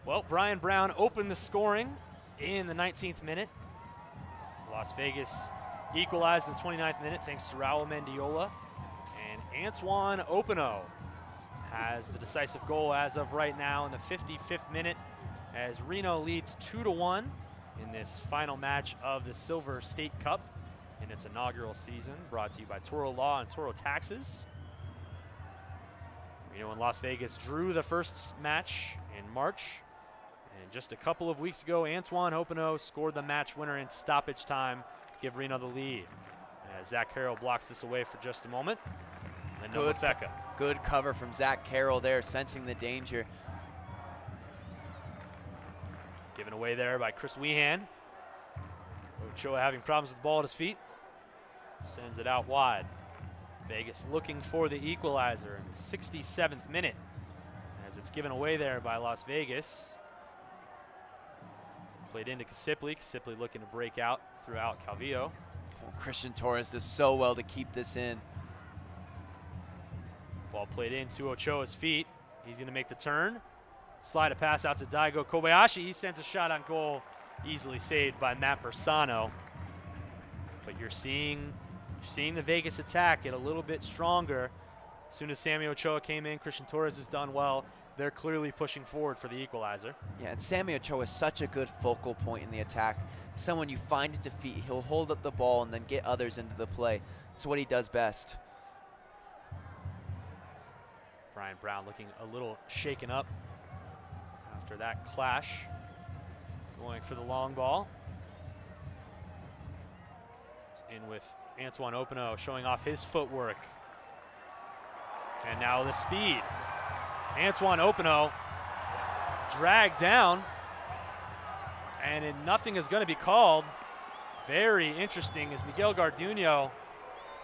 Well, Brian Brown opened the scoring in the 19th minute. Las Vegas equalized in the 29th minute thanks to Raul Mendiola. And Antoine Openo has the decisive goal as of right now in the 55th minute as Reno leads 2-1 in this final match of the Silver State Cup in its inaugural season, brought to you by Toro Law and Toro Taxes. Reno and Las Vegas drew the first match in March. And just a couple of weeks ago, Antoine Openo scored the match winner in stoppage time to give Reno the lead. As Zach Carroll blocks this away for just a moment. And then Good cover from Zach Carroll there, sensing the danger. Given away there by Chris Weehan. Ochoa having problems with the ball at his feet. Sends it out wide. Vegas looking for the equalizer in the 67th minute as it's given away there by Las Vegas. Played into Casipli. Casipli looking to break out throughout Calvillo. Oh, Christian Torres does so well to keep this in. Ball played into Ochoa's feet. He's going to make the turn. Slide a pass out to Daigo Kobayashi. He sends a shot on goal. Easily saved by Matt Bersano. But you're seeing the Vegas attack get a little bit stronger. As soon as Sammy Ochoa came in, Christian Torres has done well. They're clearly pushing forward for the equalizer. Yeah, and Sammy Ochoa is such a good focal point in the attack. Someone you find at defeat, he'll hold up the ball and then get others into the play. That's what he does best. Brian Brown looking a little shaken up after that clash. Going for the long ball. It's in with Antoine Openo showing off his footwork. And now the speed. Antoine Openo dragged down and nothing is going to be called. Very interesting as Miguel Garduno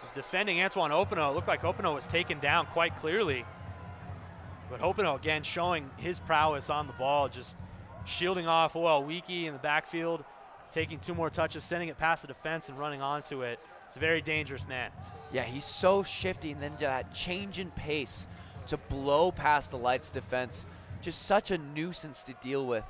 was defending Antoine Openo. It looked like Openo was taken down quite clearly. But Openo, again, showing his prowess on the ball, just shielding off Wiki in the backfield, taking 2 more touches, sending it past the defense and running onto it. It's a very dangerous man. Yeah, he's so shifty, and then that change in pace to blow past the Lights defense. Just such a nuisance to deal with.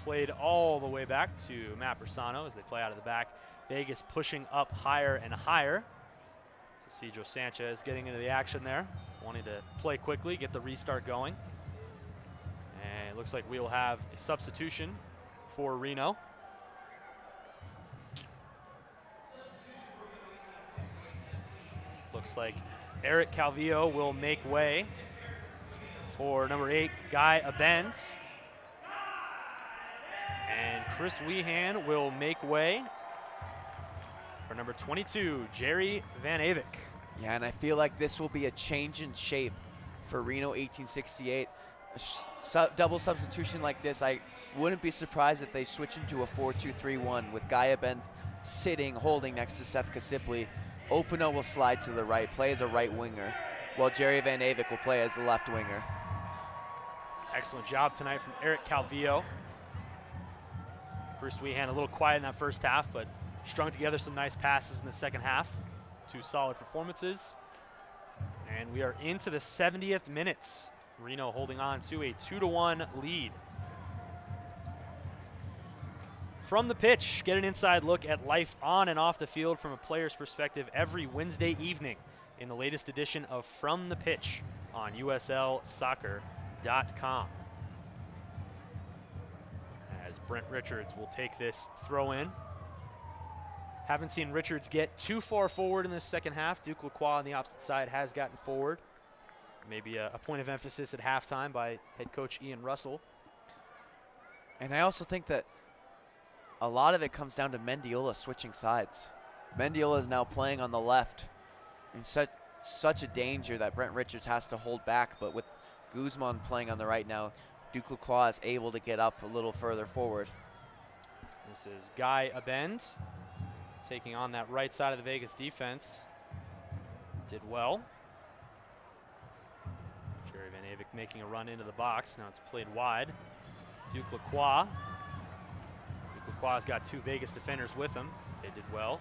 Played all the way back to Matt Bersano as they play out of the back. Vegas pushing up higher and higher. Isidro Sanchez getting into the action there, wanting to play quickly, get the restart going. And it looks like we will have a substitution for Reno. Looks like Eric Calvillo will make way for number 8, Guy Abend. And Chris Weehan will make way for number 22, Jerry Van Avik. Yeah, and I feel like this will be a change in shape for Reno 1868. A double substitution like this, I wouldn't be surprised if they switch into a 4-2-3-1 with Guy Abend sitting, holding next to Seth Kasipli. Openo will slide to the right, play as a right winger, while Jerry Van Avik will play as the left winger. Excellent job tonight from Eric Calvillo. Bruce Weehan a little quiet in that first half, but strung together some nice passes in the second half. 2 solid performances. And we are into the 70th minute. Reno holding on to a 2-1 lead. From the pitch, get an inside look at life on and off the field from a player's perspective every Wednesday evening in the latest edition of From the Pitch on USLsoccer.com. As Brent Richards will take this throw in. Haven't seen Richards get too far forward in the second half. Duke Lacroix on the opposite side has gotten forward. Maybe a point of emphasis at halftime by head coach Ian Russell. And I also think that a lot of it comes down to Mendiola switching sides. Mendiola is now playing on the left. In such a danger that Brent Richards has to hold back, but with Guzman playing on the right now, Duke Lacroix is able to get up a little further forward. This is Guy Abend taking on that right side of the Vegas defense. Did well. Jerry Van Avik making a run into the box. Now it's played wide. Duke Lacroix. Duke Lacroix's got 2 Vegas defenders with him. They did well.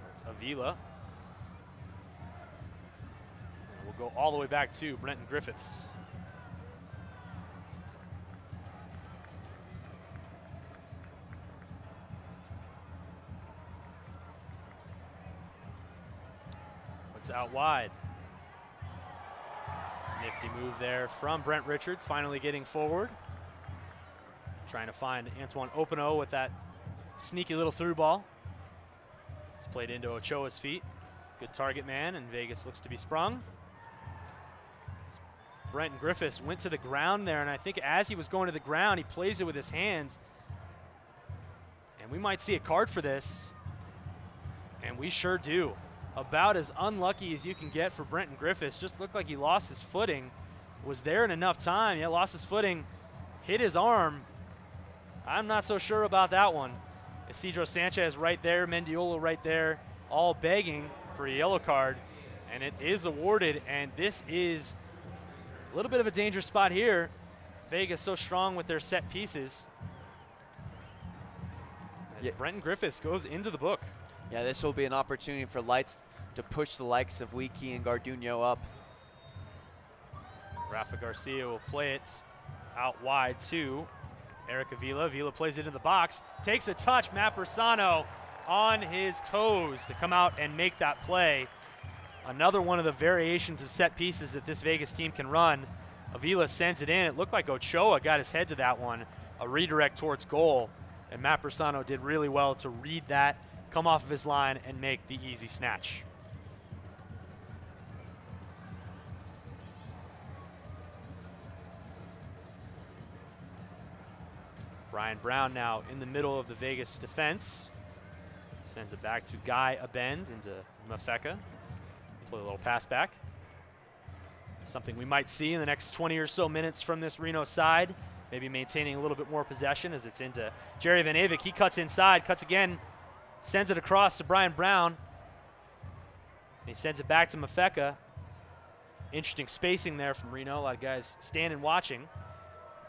That's Avila. And we'll go all the way back to Brenton Griffiths. Out wide. Nifty move there from Brent Richards, finally getting forward. Trying to find Antoine Openo with that sneaky little through ball. It's played into Ochoa's feet. Good target man, and Vegas looks to be sprung. Brenton Griffiths went to the ground there, and I think as he was going to the ground, he plays it with his hands. And we might see a card for this, and we sure do. About as unlucky as you can get for Brenton Griffiths. Just looked like he lost his footing. Was there in enough time. Yeah, lost his footing, hit his arm. I'm not so sure about that one. Isidro Sanchez right there, Mendiola right there, all begging for a yellow card. And it is awarded, and this is a little bit of a dangerous spot here. Vegas so strong with their set pieces. As Brenton Griffiths goes into the book. Yeah, this will be an opportunity for Lights to push the likes of Wiki and Garduno up. Rafa Garcia will play it out wide to Eric Avila. Avila plays it in the box, takes a touch. Matt Bersano on his toes to come out and make that play. Another one of the variations of set pieces that this Vegas team can run. Avila sends it in. It looked like Ochoa got his head to that one. A redirect towards goal. And Matt Bersano did really well to read that, come off of his line, and make the easy snatch. Brian Brown now in the middle of the Vegas defense. Sends it back to Guy Abend into Mafeka. Play a little pass back. Something we might see in the next 20 or so minutes from this Reno side. Maybe maintaining a little bit more possession as it's into Jerry Van Avik. He cuts inside, cuts again, sends it across to Brian Brown. And he sends it back to Mafeka. Interesting spacing there from Reno. A lot of guys standing watching.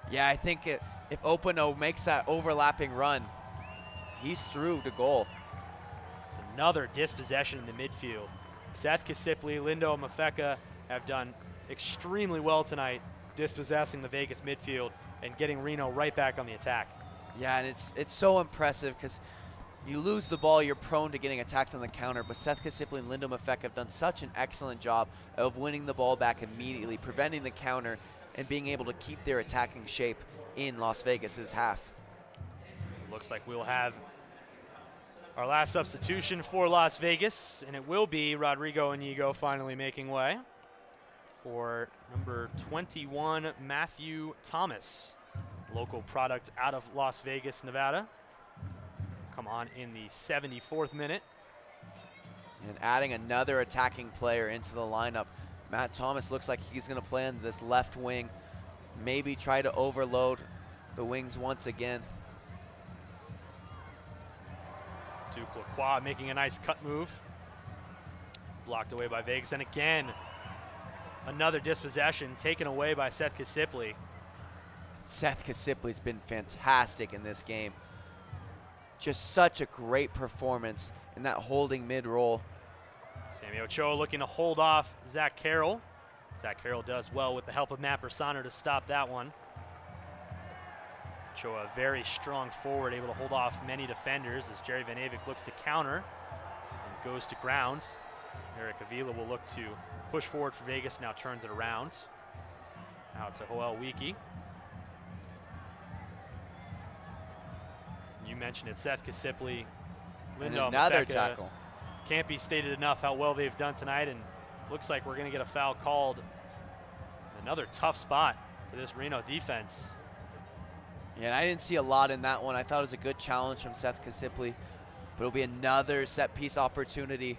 Yeah, I think if Opano makes that overlapping run, he's through to goal. Another dispossession in the midfield. Seth Kasipli, Lindo Mafeka have done extremely well tonight, dispossessing the Vegas midfield and getting Reno right back on the attack. Yeah, and it's so impressive because you lose the ball, you're prone to getting attacked on the counter, but Seth Kasipli and Lindo Mafeka have done such an excellent job of winning the ball back immediately, preventing the counter, and being able to keep their attacking shape in Las Vegas's half. Looks like we'll have our last substitution for Las Vegas, and it will be Rodrigo Inigo finally making way for number 21, Matthew Thomas, local product out of Las Vegas, Nevada. Come on in the 74th minute. And adding another attacking player into the lineup. Matt Thomas looks like he's going to play on this left wing, maybe try to overload the wings once again. Duke Lacroix making a nice cut move. Blocked away by Vegas, and again, another dispossession taken away by Seth Kasipli. Seth Kasipli's been fantastic in this game. Just such a great performance in that holding mid role. Sammy Ochoa looking to hold off Zach Carroll. Zach Carroll does well with the help of Matt Bersano to stop that one. Ochoa, a very strong forward, able to hold off many defenders as Jerry Van Avik looks to counter and goes to ground. Eric Avila will look to push forward for Vegas, now turns it around. Out to Joel Wiki. You mentioned it, Seth Kasipli, Lindo another Mafeka. tackle. Can't be stated enough how well they've done tonight, and looks like we're going to get a foul called. Another tough spot for this Reno defense. Yeah, and I didn't see a lot in that one. I thought it was a good challenge from Seth Kasipli, but it'll be another set piece opportunity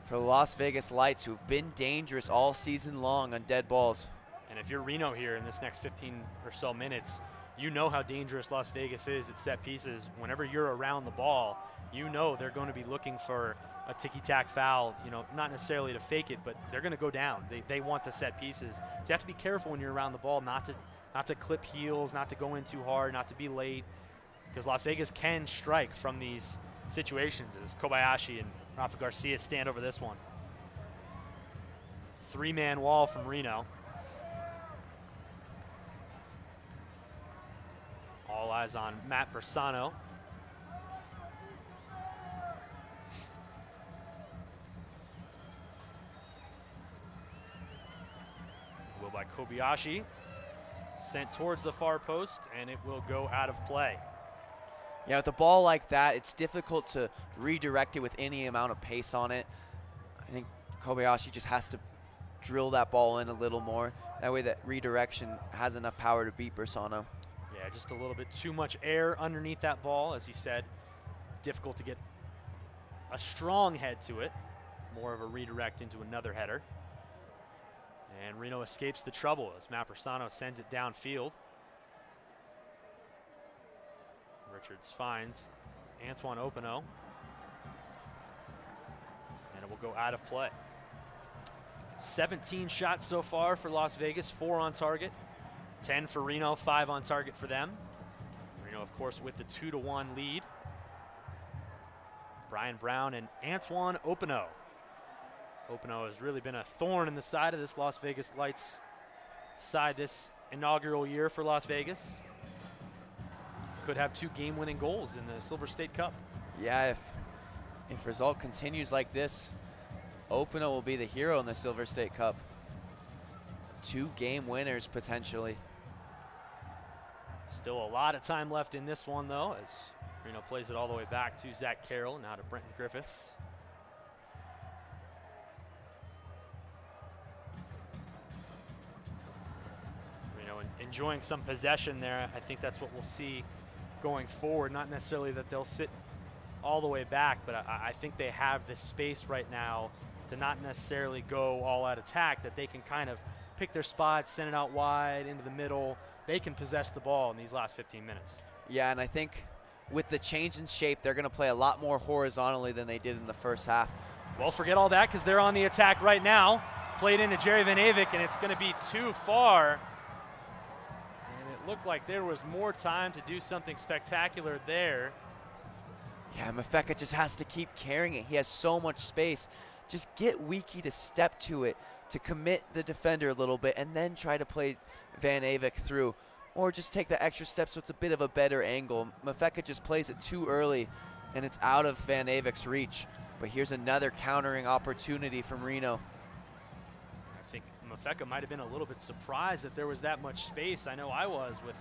for the Las Vegas Lights, who've been dangerous all season long on dead balls. And if you're Reno here in this next 15 or so minutes, you know how dangerous Las Vegas is at set pieces. Whenever you're around the ball, you know they're going to be looking for a ticky-tack foul, you know, not necessarily to fake it, but they're going to go down. They want the set pieces. So you have to be careful when you're around the ball not to clip heels, not to go in too hard, not to be late, because Las Vegas can strike from these situations as Kobayashi and Rafa Garcia stand over this one. Three-man wall from Reno. All eyes on Matt Bersano. Will by Kobayashi. Sent towards the far post, and it will go out of play. Yeah, with a ball like that, it's difficult to redirect it with any amount of pace on it. I think Kobayashi just has to drill that ball in a little more. That way that redirection has enough power to beat Bersano. Yeah, just a little bit too much air underneath that ball, as you said. Difficult to get a strong head to it. More of a redirect into another header. And Reno escapes the trouble as Matt Bersano sends it downfield. Richards finds Antoine Opano. And it will go out of play. 17 shots so far for Las Vegas, 4 on target. 10 for Reno, 5 on target for them. Reno, of course, with the 2-1 lead. Brian Brown and Antoine Opano. Opano has really been a thorn in the side of this Las Vegas Lights side this inaugural year for Las Vegas. Could have 2 game-winning goals in the Silver State Cup. Yeah, if result continues like this, Opano will be the hero in the Silver State Cup. 2 game winners potentially. Still a lot of time left in this one, though, as Reno plays it all the way back to Zach Carroll, now to Brenton Griffiths. Reno enjoying some possession there. I think that's what we'll see going forward. Not necessarily that they'll sit all the way back, but I think they have the space right now to not necessarily go all out attack, that they can kind of pick their spots, send it out wide, into the middle. They can possess the ball in these last 15 minutes. Yeah, and I think with the change in shape, they're going to play a lot more horizontally than they did in the first half. Well, forget all that because they're on the attack right now. Played into Jerry Van Avik, and it's going to be too far. And it looked like there was more time to do something spectacular there. Yeah, Mafeka just has to keep carrying it. He has so much space. Just get Wiki to step to it, to commit the defender a little bit, and then try to play Van Avik through. Or just take the extra step so it's a bit of a better angle. Mafeka just plays it too early, and it's out of Van Avik's reach. But here's another countering opportunity from Reno. I think Mafeka might have been a little bit surprised that there was that much space. I know I was with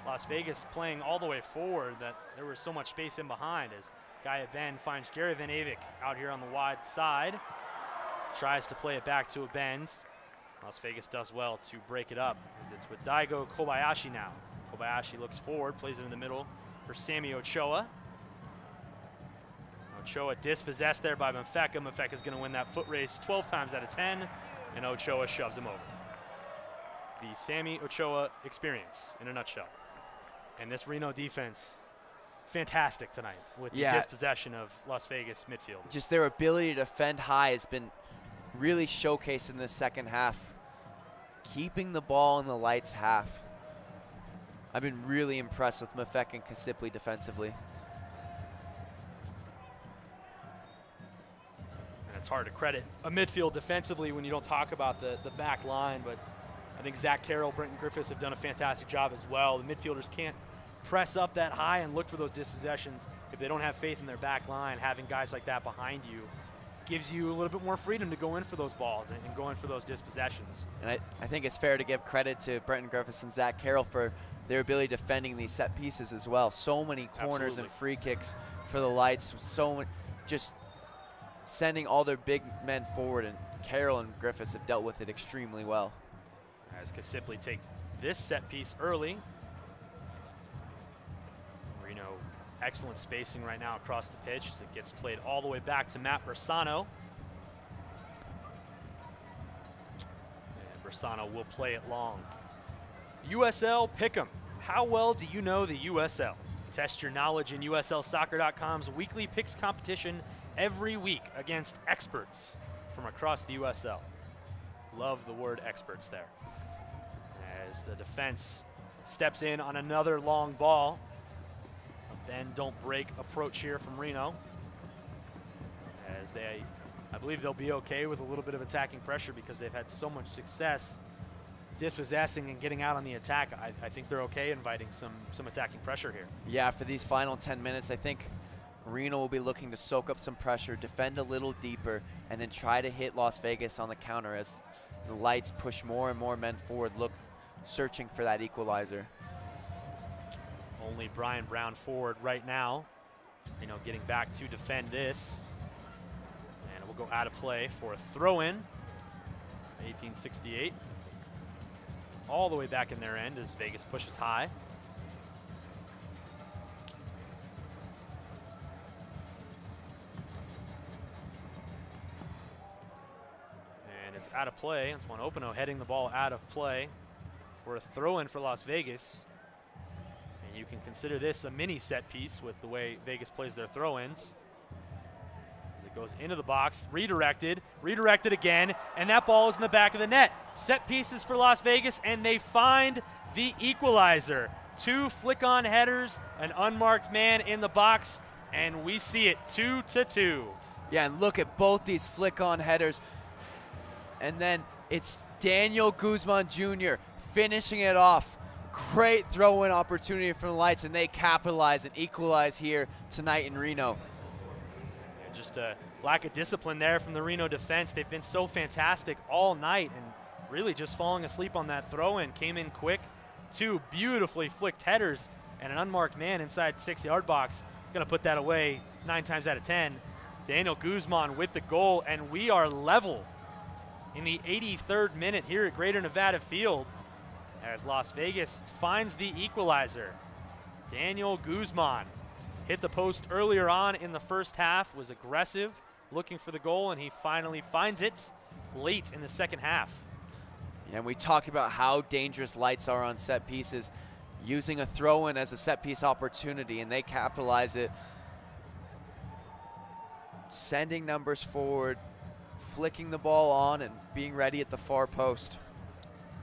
Las Vegas playing all the way forward, that there was so much space in behind as Guy Ben finds Jerry Van Avik out here on the wide side. Tries to play it back to a bend. Las Vegas does well to break it up as it's with Daigo Kobayashi now. Kobayashi looks forward, plays it in the middle for Sammy Ochoa. Ochoa dispossessed there by Mafeka. Mafeka's going to win that foot race 12 times out of 10, and Ochoa shoves him over. The Sammy Ochoa experience in a nutshell. And this Reno defense, fantastic tonight with the dispossession of Las Vegas midfield. Just their ability to defend high has been really showcased in the second half. Keeping the ball in the Lights half. I've been really impressed with Mafeka and Kasipli defensively. And it's hard to credit a midfield defensively when you don't talk about the back line, but I think Zach Carroll, Brenton Griffiths have done a fantastic job as well. The midfielders can't press up that high and look for those dispossessions if they don't have faith in their back line. Having guys like that behind you gives you a little bit more freedom to go in for those balls and go in for those dispossessions. And I think it's fair to give credit to Brenton Griffiths and Zach Carroll for their ability defending these set pieces as well. So many corners and free kicks for the Lights. So many, just sending all their big men forward, and Carroll and Griffiths have dealt with it extremely well. As Kasipli take this set piece early. Reno, excellent spacing right now across the pitch as it gets played all the way back to Matt Bersano. And Bersano will play it long. USL Pick'em. How well do you know the USL? Test your knowledge in USLsoccer.com's weekly picks competition every week against experts from across the USL. Love the word experts there. As the defense steps in on another long ball. A bend, don't break approach here from Reno. As I believe they'll be okay with a little bit of attacking pressure because they've had so much success dispossessing and getting out on the attack. I think they're okay inviting some attacking pressure here. Yeah, for these final 10 minutes, I think Reno will be looking to soak up some pressure, defend a little deeper, and then try to hit Las Vegas on the counter as the Lights push more and more men forward, searching for that equalizer. Only Brian Brown forward right now. Reno getting back to defend this. And it will go out of play for a throw-in. 1868. All the way back in their end as Vegas pushes high. And it's out of play. Antoine Openo heading the ball out of play for a throw-in for Las Vegas. And you can consider this a mini set piece with the way Vegas plays their throw-ins. As it goes into the box, redirected again, and that ball is in the back of the net. Set pieces for Las Vegas, and they find the equalizer. 2 flick-on headers, an unmarked man in the box, and we see it 2-2. Yeah, and look at both these flick-on headers. And then it's Daniel Guzman Jr. finishing it off. Great throw-in opportunity from the Lights, and they capitalize and equalize here tonight in Reno. Yeah, just a lack of discipline there from the Reno defense. They've been so fantastic all night and really just falling asleep on that throw-in. Came in quick. 2 beautifully flicked headers and an unmarked man inside 6-yard box. Going to put that away 9 times out of 10. Daniel Guzman with the goal, and we are level in the 83rd minute here at Greater Nevada Field as Las Vegas finds the equalizer. Daniel Guzman hit the post earlier on in the first half, was aggressive, looking for the goal, and he finally finds it late in the second half. And we talked about how dangerous Lights are on set pieces, using a throw-in as a set piece opportunity, and they capitalize it. Sending numbers forward, flicking the ball on, and being ready at the far post.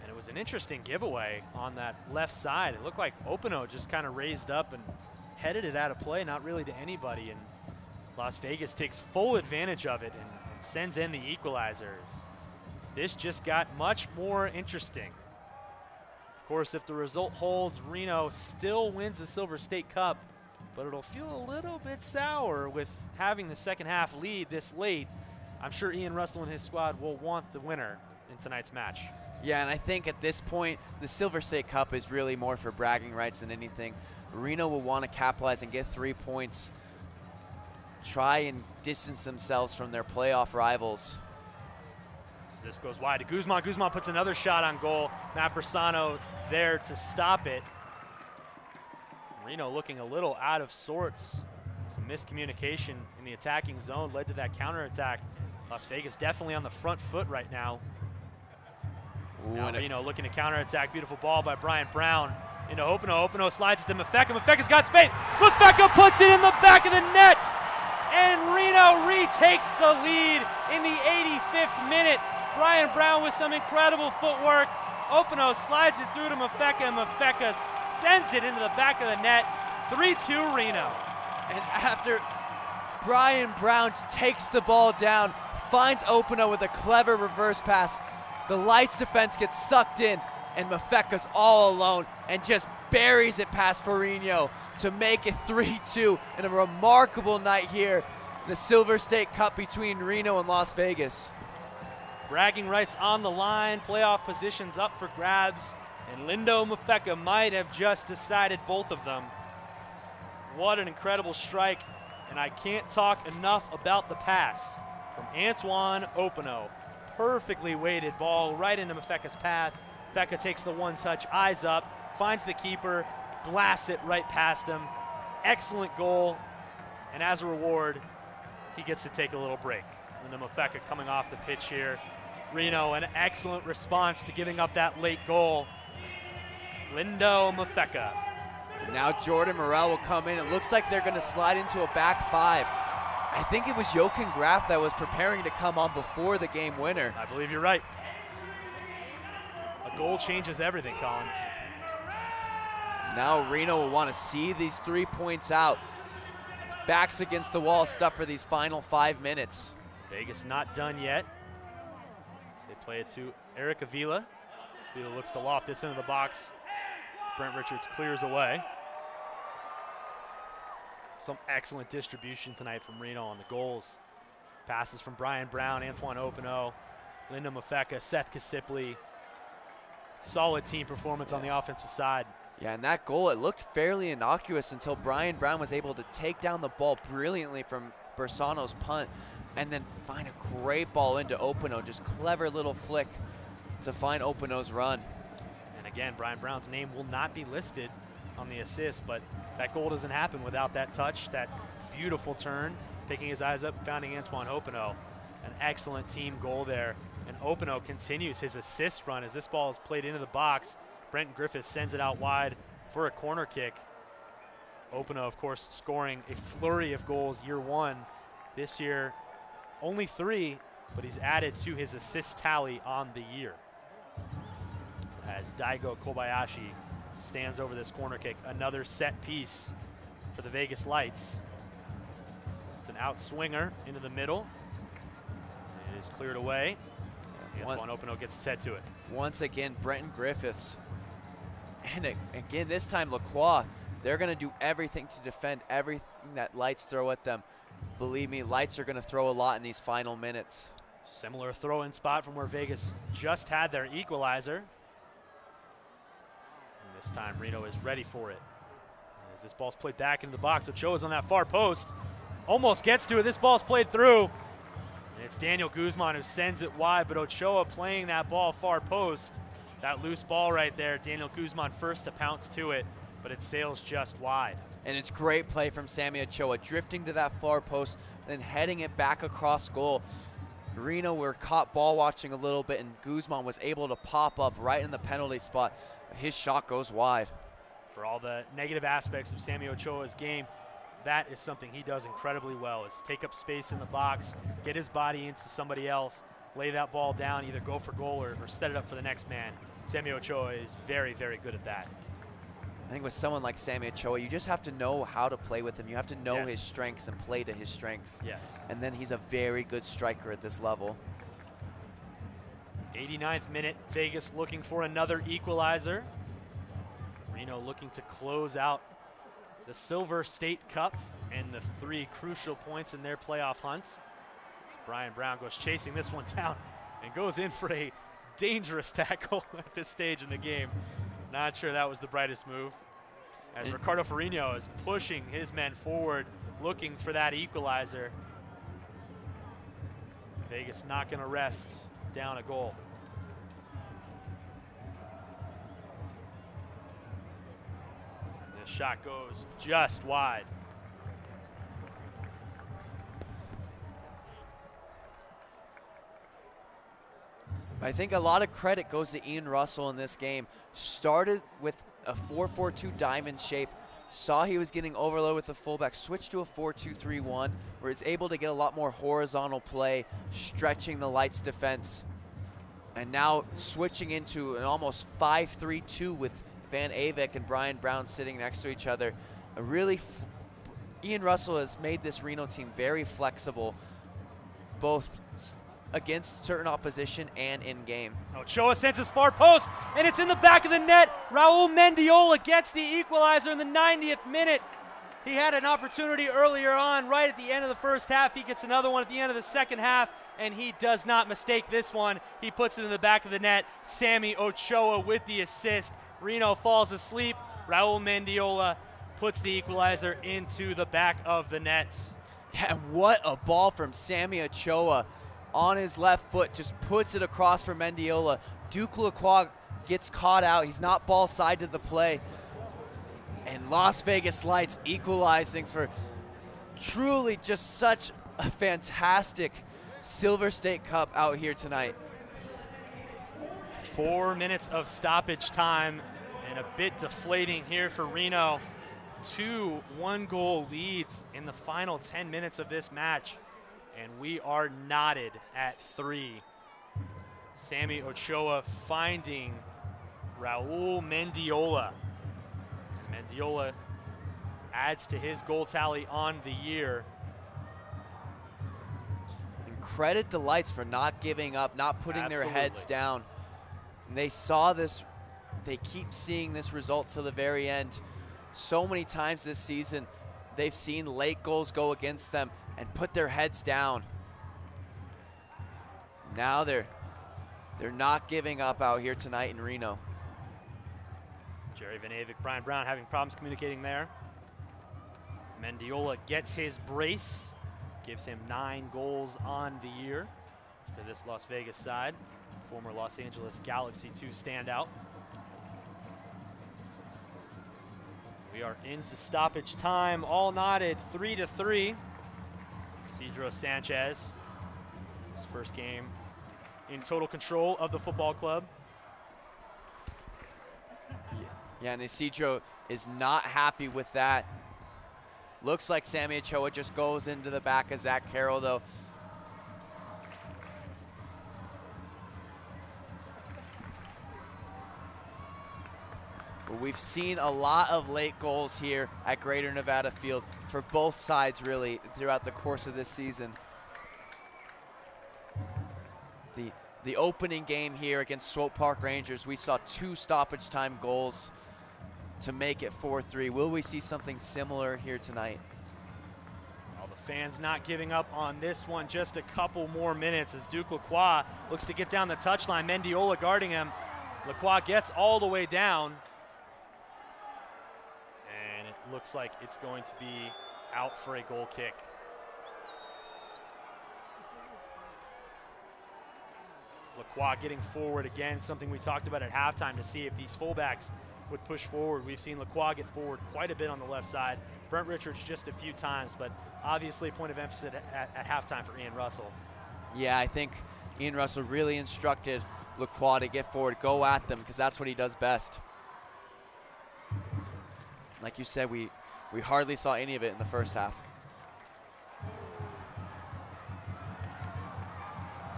And it was an interesting giveaway on that left side. It looked like Openo just kind of raised up and headed it out of play, not really to anybody, and Las Vegas takes full advantage of it and sends in the equalizers. This just got much more interesting. Of course, if the result holds, Reno still wins the Silver State Cup, but it'll feel a little bit sour with having the second half lead this late. I'm sure Ian Russell and his squad will want the winner in tonight's match. Yeah, and I think at this point, the Silver State Cup is really more for bragging rights than anything. Reno will want to capitalize and get 3 points, try and distance themselves from their playoff rivals. As this goes wide to Guzman. Guzman puts another shot on goal. Matt Bersano there to stop it. Reno looking a little out of sorts. Some miscommunication in the attacking zone led to that counterattack. Las Vegas definitely on the front foot right now. Now Reno looking to counterattack. Beautiful ball by Brian Brown into Openo. Openo slides it to Mafeka. Mafeka's got space. Mafeka puts it in the back of the net. And Reno retakes the lead in the 85th minute. Brian Brown with some incredible footwork. Openo slides it through to Mafeka, and Mafeka sends it into the back of the net. 3-2 Reno. And after Brian Brown takes the ball down, finds Openo with a clever reverse pass, the Lights defense gets sucked in, and Mafeka's all alone and just buries it past Farino to make it 3-2 in a remarkable night here, the Silver State Cup between Reno and Las Vegas. Bragging rights on the line, playoff positions up for grabs, and Lindo Mafeka might have just decided both of them. What an incredible strike, and I can't talk enough about the pass from Antoine Openo. Perfectly weighted ball right into Mafeka's path. Mafeka takes the one touch, eyes up, finds the keeper, blasts it right past him. Excellent goal, and as a reward, he gets to take a little break. Lindo Mafeka coming off the pitch here. Reno, an excellent response to giving up that late goal. Lindo Mafeka. Now Jordan Morel will come in. It looks like they're going to slide into a back five. I think it was Jochen Graf that was preparing to come on before the game winner. I believe you're right. A goal changes everything, Colin. Now Reno will want to see these 3 points out. It's backs against the wall stuff for these final 5 minutes. Vegas not done yet. They play it to Eric Avila. Avila looks to loft this into the box. Brent Richards clears away. Some excellent distribution tonight from Reno on the goals. Passes from Brian Brown, Antoine Openo, Lindo Mafeka, Seth Kasipli. Solid team performance on the offensive side. Yeah, and that goal, it looked fairly innocuous until Brian Brown was able to take down the ball brilliantly from Bersano's punt and then find a great ball into Openo. Just clever little flick to find Openo's run. And again, Brian Brown's name will not be listed on the assist, but that goal doesn't happen without that touch, that beautiful turn, picking his eyes up, finding Antoine Openo. An excellent team goal there. And Openo continues his assist run as this ball is played into the box. Brenton Griffiths sends it out wide for a corner kick. Openo, of course, scoring a flurry of goals year one. This year, only 3, but he's added to his assist tally on the year. As Daigo Kobayashi stands over this corner kick. Another set piece for the Vegas Lights. It's an out swinger into the middle. It is cleared away. Antoine Openo gets his head to it. Once again, Brenton Griffiths. And again, this time Lacroix. They're going to do everything to defend everything that Lights throw at them. Believe me, Lights are going to throw a lot in these final minutes. Similar throw-in spot from where Vegas just had their equalizer. This time Reno is ready for it. As this ball's played back into the box, Ochoa's on that far post. Almost gets to it, this ball's played through. And it's Daniel Guzman who sends it wide, but Ochoa playing that ball far post. That loose ball right there, Daniel Guzman first to pounce to it. but it sails just wide. And it's great play from Sammy Ochoa, drifting to that far post, then heading it back across goal. Reno were caught ball watching a little bit, and Guzman was able to pop up right in the penalty spot. His shot goes wide. For all the negative aspects of Sammy Ochoa's game, that is something he does incredibly well, is take up space in the box, get his body into somebody else, lay that ball down, either go for goal or set it up for the next man. Sammy Ochoa is very, very good at that. I think with someone like Sammy Ochoa, you just have to know how to play with him. You have to know his strengths and play to his strengths. Yes. And then he's a very good striker at this level. 89th minute, Vegas looking for another equalizer. Reno looking to close out the Silver State Cup and the 3 crucial points in their playoff hunt. As Brian Brown goes chasing this one down and goes in for a dangerous tackle at this stage in the game. Not sure that was the brightest move. As Ricardo Ferrino is pushing his men forward, looking for that equalizer. Vegas not going to rest down a goal. The shot goes just wide. I think a lot of credit goes to Ian Russell in this game. Started with a 4-4-2 diamond shape, saw he was getting overloaded with the fullback, switched to a 4-2-3-1, where he's able to get a lot more horizontal play, stretching the Lights defense. And now switching into an almost 5-3-2 with Van Avik and Brian Brown sitting next to each other. Ian Russell has made this Reno team very flexible, both against certain opposition and in game. Ochoa sends his far post, and it's in the back of the net. Raul Mendiola gets the equalizer in the 90th minute. He had an opportunity earlier on, right at the end of the first half. He gets another one at the end of the second half, and he does not mistake this one. He puts it in the back of the net. Sammy Ochoa with the assist. Reno falls asleep. Raul Mendiola puts the equalizer into the back of the net. Yeah, what a ball from Sammy Ochoa. On his left foot, just puts it across for Mendiola. Duke Lacroix gets caught out. He's not ball side to the play. And Las Vegas Lights equalize things for truly just such a fantastic Silver State Cup out here tonight. 4 minutes of stoppage time and a bit deflating here for Reno. 2 one-goal leads in the final 10 minutes of this match. And we are knotted at 3. Sammy Ochoa finding Raul Mendiola. Mendiola adds to his goal tally on the year. And credit the Lights for not giving up, not putting their heads down. And they saw this, they keep seeing this result to the very end. So many times this season, they've seen late goals go against them and put their heads down. Now they're not giving up out here tonight in Reno. Jerry Van Avik, Brian Brown having problems communicating there. Mendiola gets his brace, gives him 9 goals on the year for this Las Vegas side. Former Los Angeles Galaxy 2 standout. We are into stoppage time, all knotted 3-3. Cedro Sanchez, his first game in total control of the football club. Yeah, and Isidro is not happy with that. Looks like Sammy Ochoa just goes into the back of Zach Carroll, though. But we've seen a lot of late goals here at Greater Nevada Field for both sides, really, throughout the course of this season. The opening game here against Swope Park Rangers, we saw 2 stoppage time goals to make it 4-3. Will we see something similar here tonight? All the fans not giving up on this one. Just a couple more minutes as Duke Lacroix looks to get down the touchline. Mendiola guarding him. Lacroix gets all the way down. And it looks like it's going to be out for a goal kick. Lacroix getting forward again, something we talked about at halftime, to see if these fullbacks would push forward. We've seen Lacroix get forward quite a bit on the left side. Brent Richards just a few times, but obviously a point of emphasis at halftime for Ian Russell. Yeah, I think Ian Russell really instructed Lacroix to get forward, go at them, because that's what he does best. Like you said, we hardly saw any of it in the first half.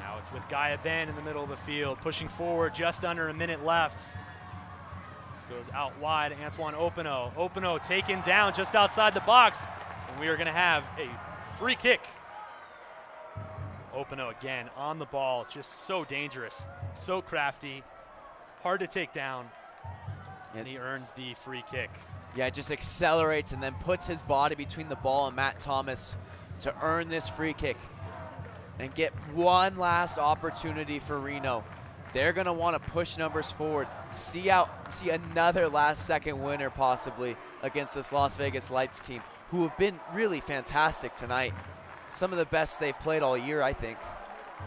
Now it's with Gaia Ben in the middle of the field, pushing forward, just under a minute left. This goes out wide, Antoine Openo. Openo taken down just outside the box, and we are going to have a free kick. Openo again on the ball, just so dangerous, so crafty, hard to take down, and he earns the free kick. Yeah, just accelerates and then puts his body between the ball and Matt Thomas to earn this free kick and get one last opportunity for Reno. They're going to want to push numbers forward, see another last-second winner possibly against this Las Vegas Lights team, who have been really fantastic tonight. Some of the best they've played all year, I think.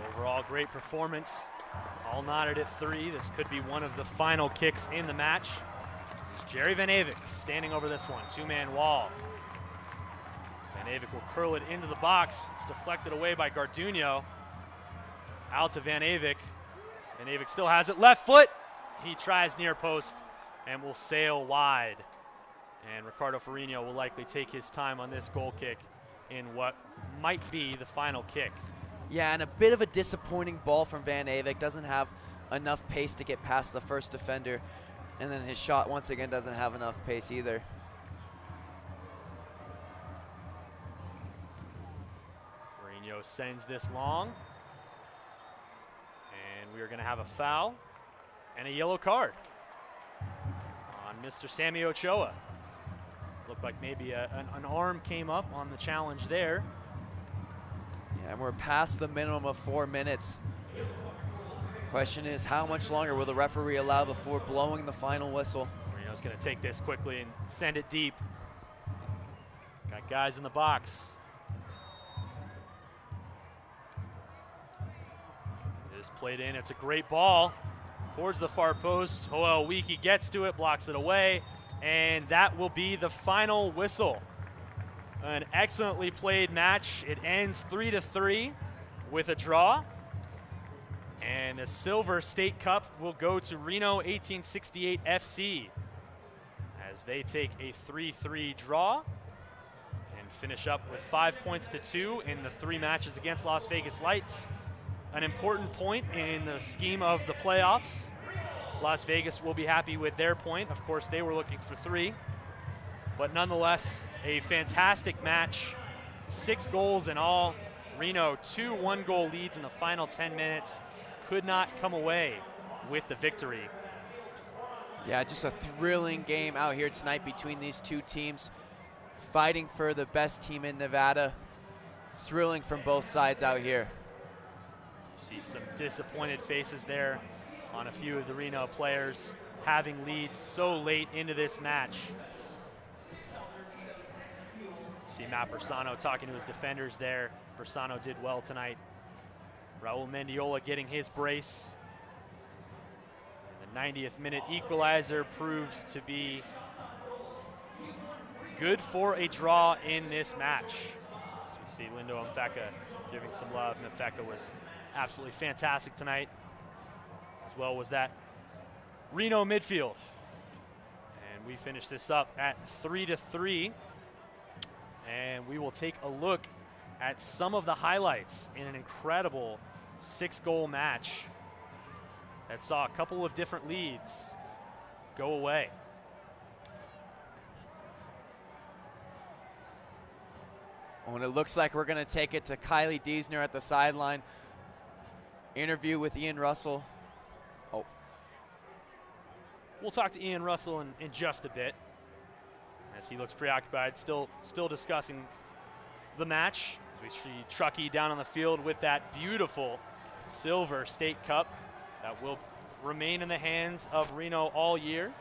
Overall, great performance. All knotted at 3. This could be one of the final kicks in the match. There's Jerry Van Avik standing over this one. Two-man wall. Van Avik will curl it into the box. It's deflected away by Garduno. Out to Van Avik. Van Avik still has it. Left foot. He tries near post and will sail wide. And Ricardo Farino will likely take his time on this goal kick in what might be the final kick. Yeah, and a bit of a disappointing ball from Van Avik. Doesn't have enough pace to get past the first defender. And then his shot once again doesn't have enough pace either. Mourinho sends this long. And we are going to have a foul and a yellow card on Mr. Sammy Ochoa. Looked like maybe an arm came up on the challenge there. Yeah, and we're past the minimum of 4 minutes. Question is, how much longer will the referee allow before blowing the final whistle? Marino's going to take this quickly and send it deep. Got guys in the box. It is played in. It's a great ball towards the far post. Joel Wiki gets to it, blocks it away, and that will be the final whistle. An excellently played match. It ends 3-3 with a draw. And the Silver State Cup will go to Reno 1868 FC as they take a 3-3 draw and finish up with 5 points to 2 in the 3 matches against Las Vegas Lights. An important point in the scheme of the playoffs. Las Vegas will be happy with their point. Of course, they were looking for 3. But nonetheless, a fantastic match. 6 goals in all. Reno 2 1-goal leads in the final 10 minutes. Could not come away with the victory. Yeah, just a thrilling game out here tonight between these two teams, fighting for the best team in Nevada. Thrilling from both sides out here. You see some disappointed faces there on a few of the Reno players having leads so late into this match. You see Matt Bersano talking to his defenders there. Bersano did well tonight. Raul Mendiola getting his brace. The 90th minute equalizer proves to be good for a draw in this match. As we see Lindo Mfeka giving some love. Mfeka was absolutely fantastic tonight, as well was that Reno midfield. And we finish this up at 3-3. And we will take a look at some of the highlights in an incredible 6-goal match that saw a couple of different leads go away. Oh, and it looks like we're going to take it to Kylie Diesner at the sideline. Interview with Ian Russell. Oh. We'll talk to Ian Russell in just a bit, as he looks preoccupied, still discussing the match. As we see Truckee down on the field with that beautiful Silver State Cup that will remain in the hands of Reno all year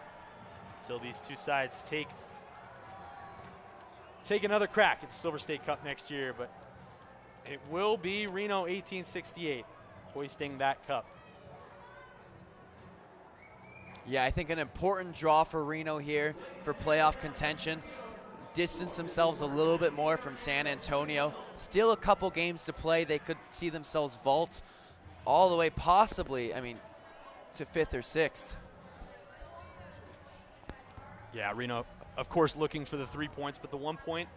until these two sides take another crack at the Silver State Cup next year. But it will be Reno 1868 hoisting that cup. Yeah, I think an important draw for Reno here for playoff contention. Distance themselves a little bit more from San Antonio. Still a couple games to play. They could see themselves vault all the way possibly, I mean, to 5th or 6th. Yeah, Reno, of course, looking for the 3 points, but the 1 point,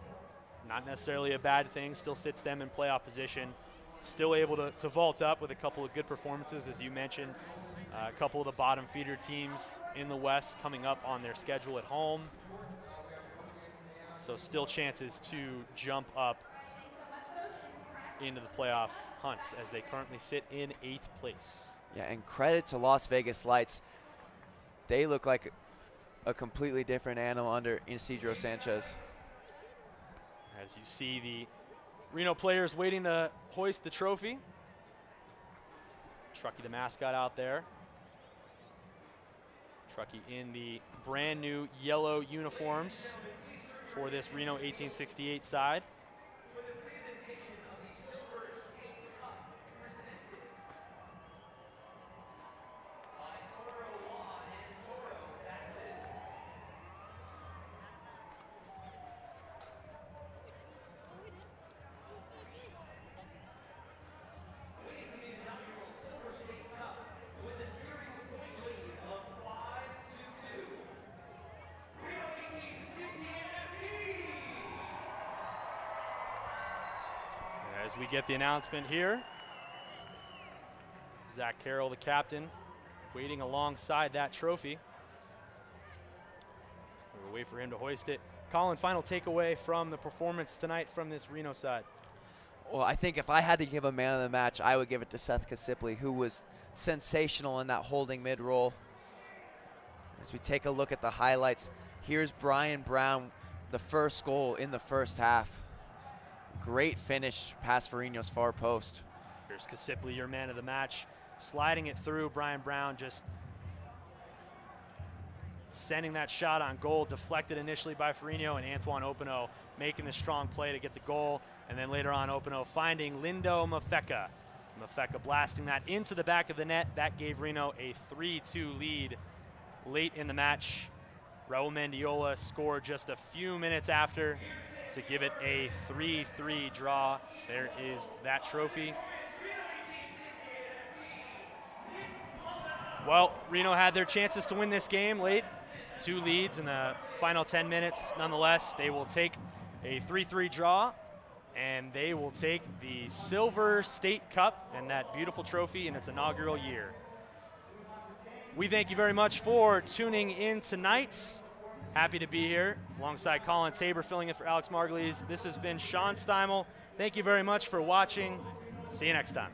not necessarily a bad thing. Still sits them in playoff position. Still able to vault up with a couple of good performances, as you mentioned. A couple of the bottom feeder teams in the West coming up on their schedule at home. So still chances to jump up into the playoff hunts as they currently sit in 8th place. Yeah, and credit to Las Vegas Lights. They look like a completely different animal under Isidro Sanchez. As you see the Reno players waiting to hoist the trophy. Truckee, the mascot, out there. Truckee in the brand new yellow uniforms for this Reno 1868 side. As we get the announcement here, Zach Carroll, the captain, waiting alongside that trophy. We'll wait for him to hoist it. Colin, final takeaway from the performance tonight from this Reno side. Well, I think if I had to give a man of the match, I would give it to Seth Kasipley, who was sensational in that holding mid roll. As we take a look at the highlights, here's Brian Brown, the first goal in the first half. Great finish past Reno's far post. Here's Kasipley, your man of the match, sliding it through. Brian Brown just sending that shot on goal, deflected initially by Reno, and Antoine Openo making the strong play to get the goal. And then later on, Openo finding Lindo Mafeka. Mafeka blasting that into the back of the net. That gave Reno a 3-2 lead late in the match. Raul Mendiola scored just a few minutes after to give it a 3-3 draw. There is that trophy. Well, Reno had their chances to win this game late. 2 leads in the final 10 minutes. Nonetheless, they will take a 3-3 draw, and they will take the Silver State Cup and that beautiful trophy in its inaugural year. We thank you very much for tuning in tonight. Happy to be here alongside Colin Tabor, filling in for Alex Margulies. This has been Sean Steimel. Thank you very much for watching. See you next time.